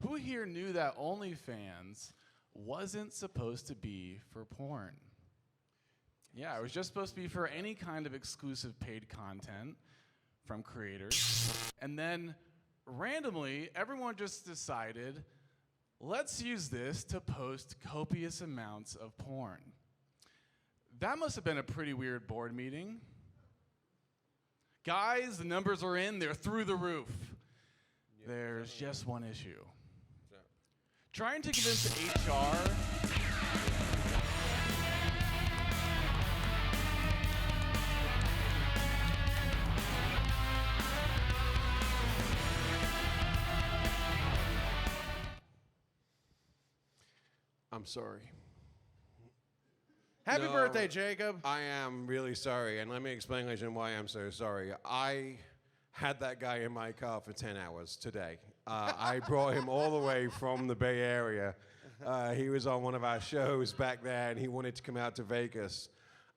Who here knew that OnlyFans wasn't supposed to be for porn? Yeah, it was just supposed to be for any kind of exclusive paid content from creators. And then randomly, everyone just decided, let's use this to post copious amounts of porn. That must have been a pretty weird board meeting. Guys, the numbers are in, they're through the roof. There's just one issue. Trying to convince HR I'm sorry. Happy birthday, Jacob. I am really sorry, and let me explain, ladies and gentlemen, why I'm so sorry. I had that guy in my car for 10 hours today. I brought him all the way from the Bay Area. He was on one of our shows back there, and he wanted to come out to Vegas.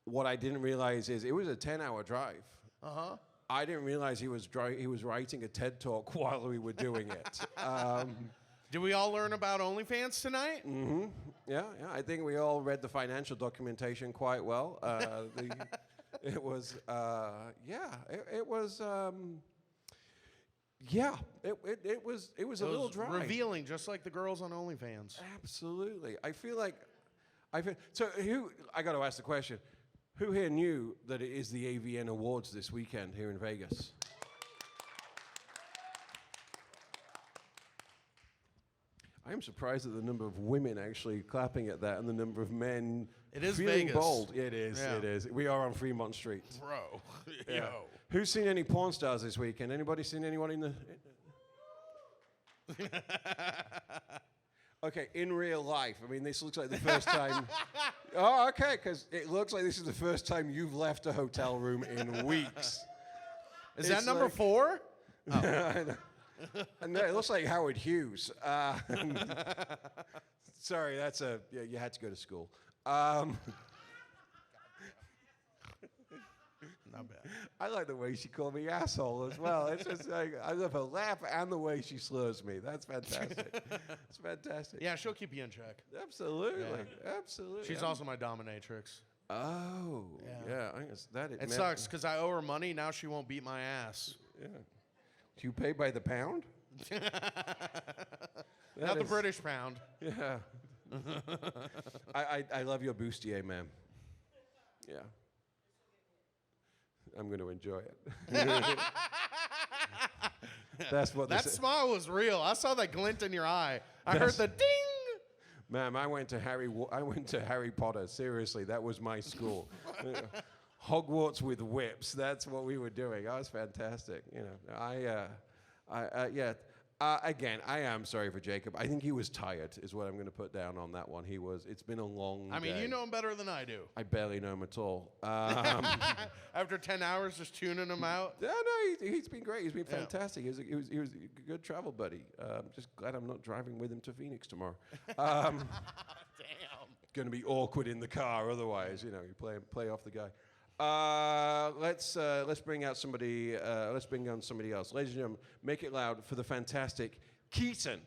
What I didn't realize is it was a 10-hour drive. Uh-huh. I didn't realize he was writing a TED Talk while we were doing it. Did we all learn about OnlyFans tonight? Mm-hmm. Yeah. I think we all read the financial documentation quite well. It was a little dry. Revealing, just like the girls on OnlyFans. Absolutely. I got to ask the question. Who here knew that it is the AVN Awards this weekend here in Vegas? I am surprised at the number of women actually clapping at that and the number of men feeling Vegas. bold. It is, Yeah. it is. We are on Fremont Street. Bro, Yeah. yo. Who's seen any porn stars this weekend? Anybody seen anyone in the... Okay, in real life. I mean, this looks like the first time... Oh, okay, because it looks like this is the first time you've left a hotel room in weeks. Is that number 4? Oh. No, it looks like Howard Hughes. Sorry, you had to go to school. Not bad. I like the way she called me asshole as well. It's just like, I love her laugh and the way she slurs me. That's fantastic. It's fantastic. Yeah, she'll keep you in check. Absolutely. Absolutely. She's also my dominatrix. Oh, yeah. I guess that It sucks because I owe her money. Now she won't beat my ass. Yeah. Do you pay by the pound? Not the British pound. Yeah. I love your bustier, ma'am. Yeah. I'm going to enjoy it. That's what that smile was real. I saw that glint in your eye. I heard the ding. Ma'am, I went to Harry Potter. Seriously, that was my school. Hogwarts with whips. That's what we were doing. That was fantastic. You know, again, I am sorry for Jacob. I think he was tired, is what I'm going to put down on that one. It's been a long day. I mean, you know him better than I do. I barely know him at all. After 10 hours just tuning him out? No, he's been great. He's been fantastic. He was a good travel buddy. Just glad I'm not driving with him to Phoenix tomorrow. Damn. Going to be awkward in the car otherwise. You know, you play off the guy. Let's bring out somebody. Let's bring on somebody else. Ladies and gentlemen, make it loud for the fantastic Keaton.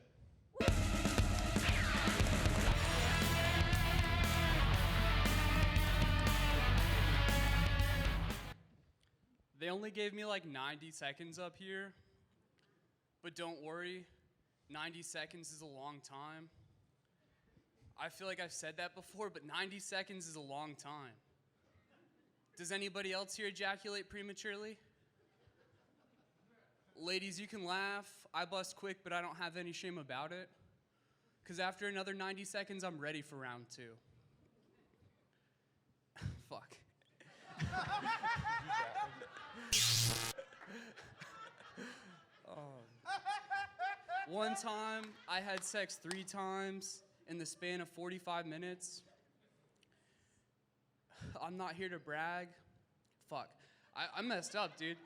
They only gave me like 90 seconds up here, but don't worry, 90 seconds is a long time. I feel like I've said that before, but 90 seconds is a long time. Does anybody else here ejaculate prematurely? Ladies, you can laugh. I bust quick, but I don't have any shame about it. Because after another 90 seconds, I'm ready for round 2. Fuck. One time, I had sex 3 times in the span of 45 minutes. I'm not here to brag. Fuck. I messed up, dude.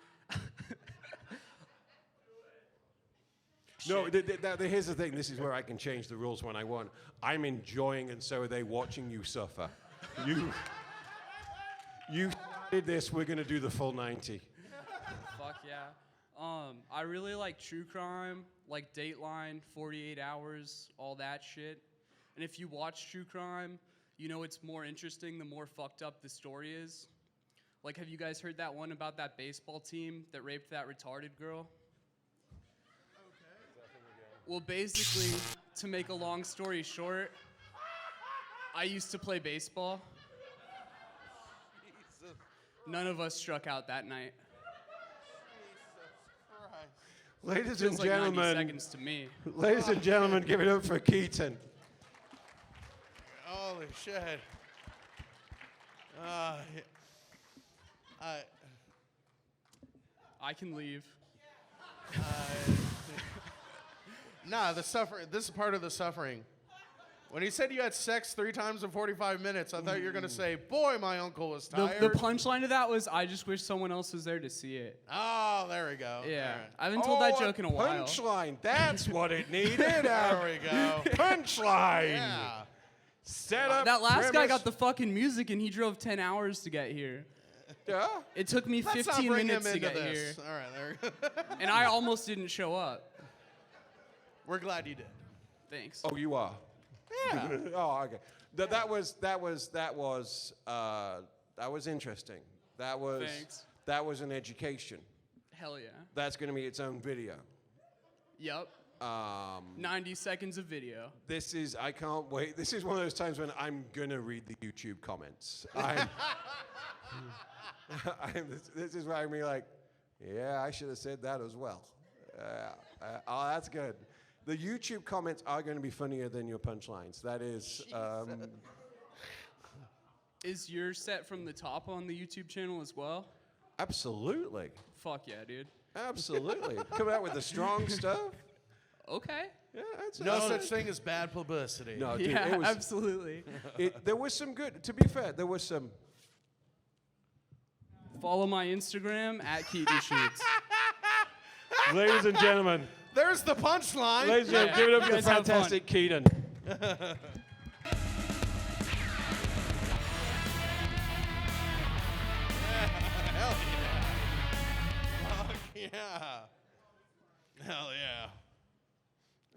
No, here's the thing. This is where I can change the rules when I want. I'm enjoying, and so are they watching you suffer. You did this. We're going to do the full 90. Fuck yeah. I really like true crime, like Dateline, 48 Hours, all that shit. And if you watch true crime, you know it's more interesting the more fucked up the story is. Like, have you guys heard that one about that baseball team that raped that retarded girl? Well, basically, to make a long story short, I used to play baseball. Jesus. None of us struck out that night. Ladies Feels and gentlemen, like 90 seconds to me. Ladies and gentlemen, give it up for Keaton. Holy shit. I can leave. Nah, the suffering. This is part of the suffering. When he said you had sex 3 times in 45 minutes, I thought you were going to say, boy, my uncle was tired. The punchline to that was, I just wish someone else was there to see it. Oh, there we go. Yeah. Right. I haven't told that joke in a while. Punchline. That's what it needed. There we go. Punchline. Yeah. Set up. That last guy premise. got the fucking music and he drove 10 hours to get here. Yeah. It took me Let's 15 not bring minutes him to into get this. here. All right, there we go. And I almost didn't show up. We're glad you did. Thanks. Oh, you are. Yeah. Oh, okay. That was interesting. Thanks. That was an education. Hell yeah. That's going to be its own video. Yep. 90 seconds of video. I can't wait. This is one of those times when I'm going to read the YouTube comments. This is where I'm really like, yeah, I should have said that as well. Oh, that's good. The YouTube comments are going to be funnier than your punchlines. That is. Is your set from the top on the YouTube channel as well? Absolutely. Fuck yeah, dude. Absolutely. Coming out with the strong stuff. Okay. Yeah, No such thing as bad publicity. No, dude, Yeah, it was, absolutely. There was some good. To be fair, there was some. Follow my Instagram at Keaton Shoots. Ladies and gentlemen. There's the punchline. Ladies and gentlemen, give it up You for the guys have fun. fantastic Keaton. Hell yeah. yeah. Hell yeah.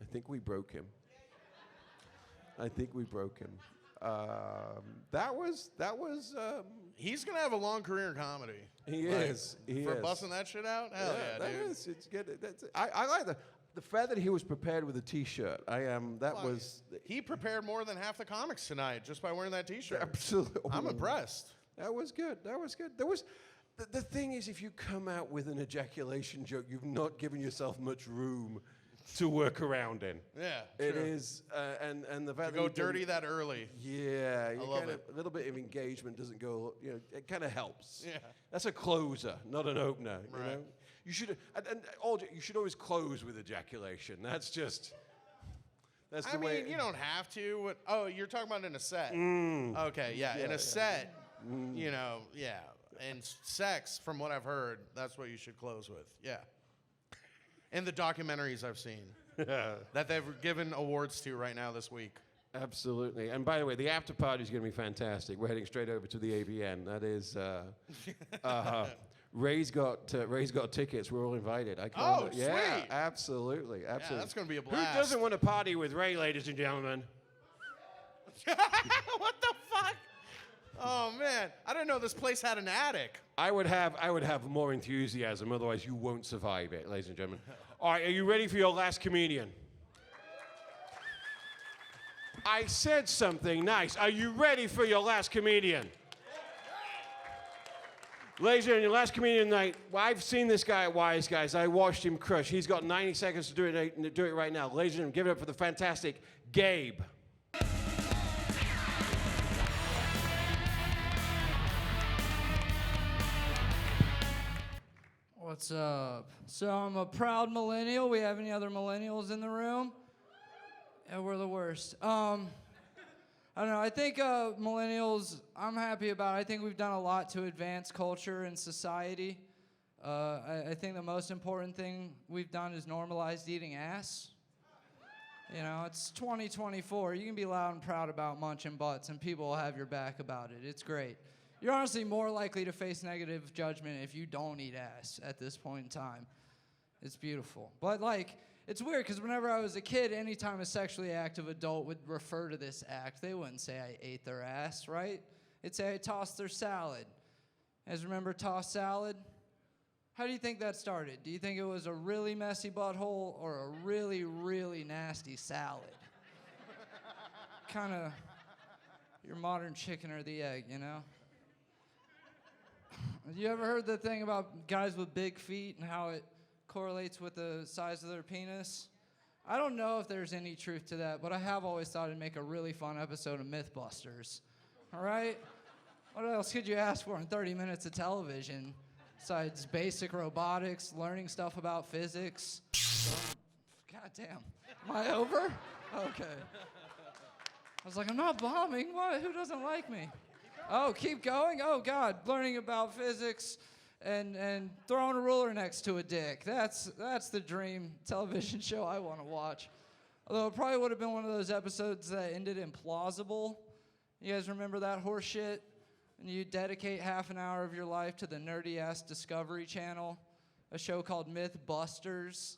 I think we broke him. That was. He's gonna have a long career in comedy. He is. For busting that shit out. Hell yeah, that dude. is. It's good. I like the fact that he was prepared with a T-shirt. He prepared more than half the comics tonight just by wearing that T-shirt. Absolutely. I'm impressed. That was good. The thing is, if you come out with an ejaculation joke, you've not given yourself much room to work around in. Yeah, it true. is, and the fact To that go you can- dirty that early. Yeah, I love it. A little bit of engagement doesn't go. It kind of helps. Yeah. That's a closer, not an opener. Right. You know, you should you should always close with ejaculation. That's just. That's the I way. mean, you don't have to. Oh, you're talking about in a set. Mm. Okay, yeah, in Yeah, a set, you know, yeah. And sex, from what I've heard, that's what you should close with. Yeah. In the documentaries I've seen that they've given awards to right now this week. Absolutely. And by the way, the after party is going to be fantastic. We're heading straight over to the AVN. That is. Ray's got tickets. We're all invited. I can't. Oh, yeah, sweet. Absolutely. Yeah, that's gonna be a Who blast. doesn't want to party with Ray, ladies and gentlemen? What the fuck? Oh man, I didn't know this place had an attic. I would have more enthusiasm. Otherwise, you won't survive it, ladies and gentlemen. All right, are you ready for your last comedian? I said something nice. Are you ready for your last comedian? Ladies and gentlemen, your last comedian night. Well, I've seen this guy at Wise Guys. I watched him crush. He's got 90 seconds to do it right now. Ladies and gentlemen, give it up for the fantastic Gabe. What's up? So I'm a proud millennial. We have any other millennials in the room? Yeah, we're the worst. I don't know. I think millennials, I'm happy about it. I think we've done a lot to advance culture and society. I think the most important thing we've done is normalized eating ass. You know, it's 2024. You can be loud and proud about munching butts, and people will have your back about it. It's great. You're honestly more likely to face negative judgment if you don't eat ass at this point in time. It's beautiful. But, like, it's weird because whenever I was a kid, anytime a sexually active adult would refer to this act, they wouldn't say I ate their ass, right? They'd say I tossed their salad. You guys remember tossed salad? How do you think that started? Do you think it was a really messy butthole or a really, really nasty salad? Kind of your modern chicken or the egg, you know? You ever heard the thing about guys with big feet and how it correlates with the size of their penis? I don't know if there's any truth to that, but I have always thought it'd make a really fun episode of Mythbusters. All right? What else could you ask for in 30 minutes of television besides basic robotics, learning stuff about physics? God damn. Am I over? Okay. I was like, I'm not bombing. What? Who doesn't like me? Oh, keep going? Oh, God. Learning about physics and throwing a ruler next to a dick. That's the dream television show I want to watch. Although it probably would have been one of those episodes that ended implausible. You guys remember that horse shit? And you dedicate half an hour of your life to the nerdy-ass Discovery Channel, a show called Mythbusters,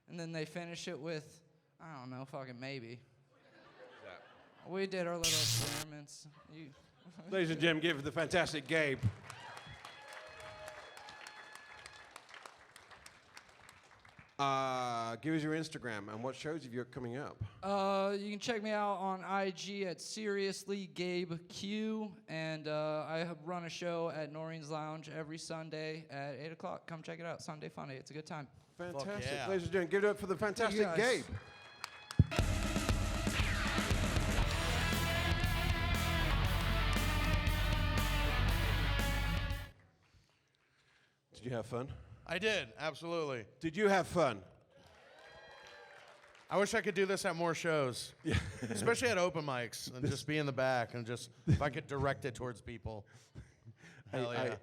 and then they finish it with, I don't know, fucking maybe. We did our little experiments. Ladies and gentlemen, give it the fantastic Gabe. Give us your Instagram and what shows have you got coming up? You can check me out on IG at SeriouslyGabeQ, and I run a show at Noreen's Lounge every Sunday at 8 o'clock. Come check it out. Sunday Funday. It's a good time. Fantastic. yeah. Ladies and gentlemen, give it up for the fantastic guys. Gabe. Did you have fun? I did, absolutely. Did you have fun? I wish I could do this at more shows, especially at open mics, and just be in the back and just, if I could direct it towards people. Hell yeah.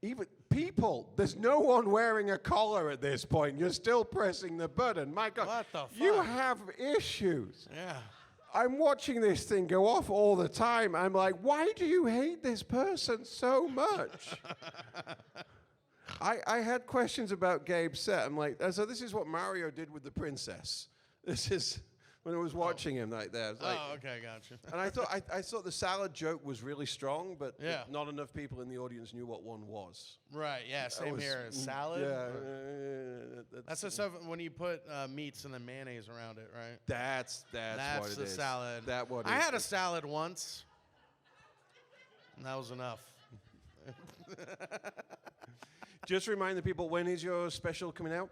Even people, there's no one wearing a collar at this point. You're still pressing the button. My God. What the fuck? You have issues. Yeah. I'm watching this thing go off all the time. I'm like, why do you hate this person so much? I had questions about Gabe's set. I'm like, so this is what Mario did with the princess. This is when I was watching him like that. I was like, okay, gotcha. And I thought the salad joke was really strong, but not enough people in the audience knew what one was. Right, yeah, same here. Salad? Yeah. That's the stuff when you put meats and then mayonnaise around it, right? That's what it the is. salad. I had a salad once, and that was enough. Just remind the people, when is your special coming out?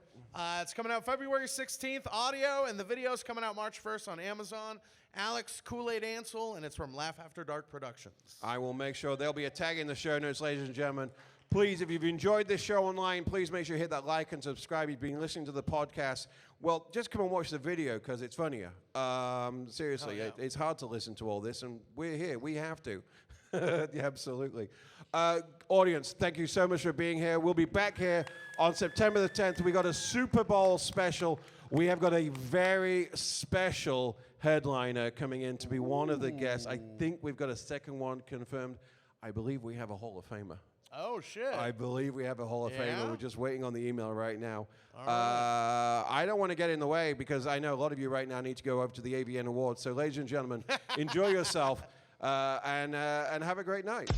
It's coming out February 16th, audio, and the video's coming out March 1st on Amazon. Alex Kool-Aid Ansel, and it's from Laugh After Dark Productions. I will make sure there'll be a tag in the show notes, ladies and gentlemen. Please, if you've enjoyed this show online, please make sure you hit that like and subscribe. You've been listening to the podcast. Well, just come and watch the video because it's funnier. Seriously, it's hard to listen to all this, and we're here. We have to. Yeah, absolutely. Audience, thank you so much for being here. We'll be back here on September the 10th. We got a Super Bowl special. We have got a very special headliner coming in to be one of the guests. I think we've got a second one confirmed. I believe we have a Hall of Famer. Oh, shit. I believe we have a Hall of Famer. We're just waiting on the email right now. All right. I don't want to get in the way because I know a lot of you right now need to go over to the AVN Awards. So, ladies and gentlemen, enjoy yourself and have a great night.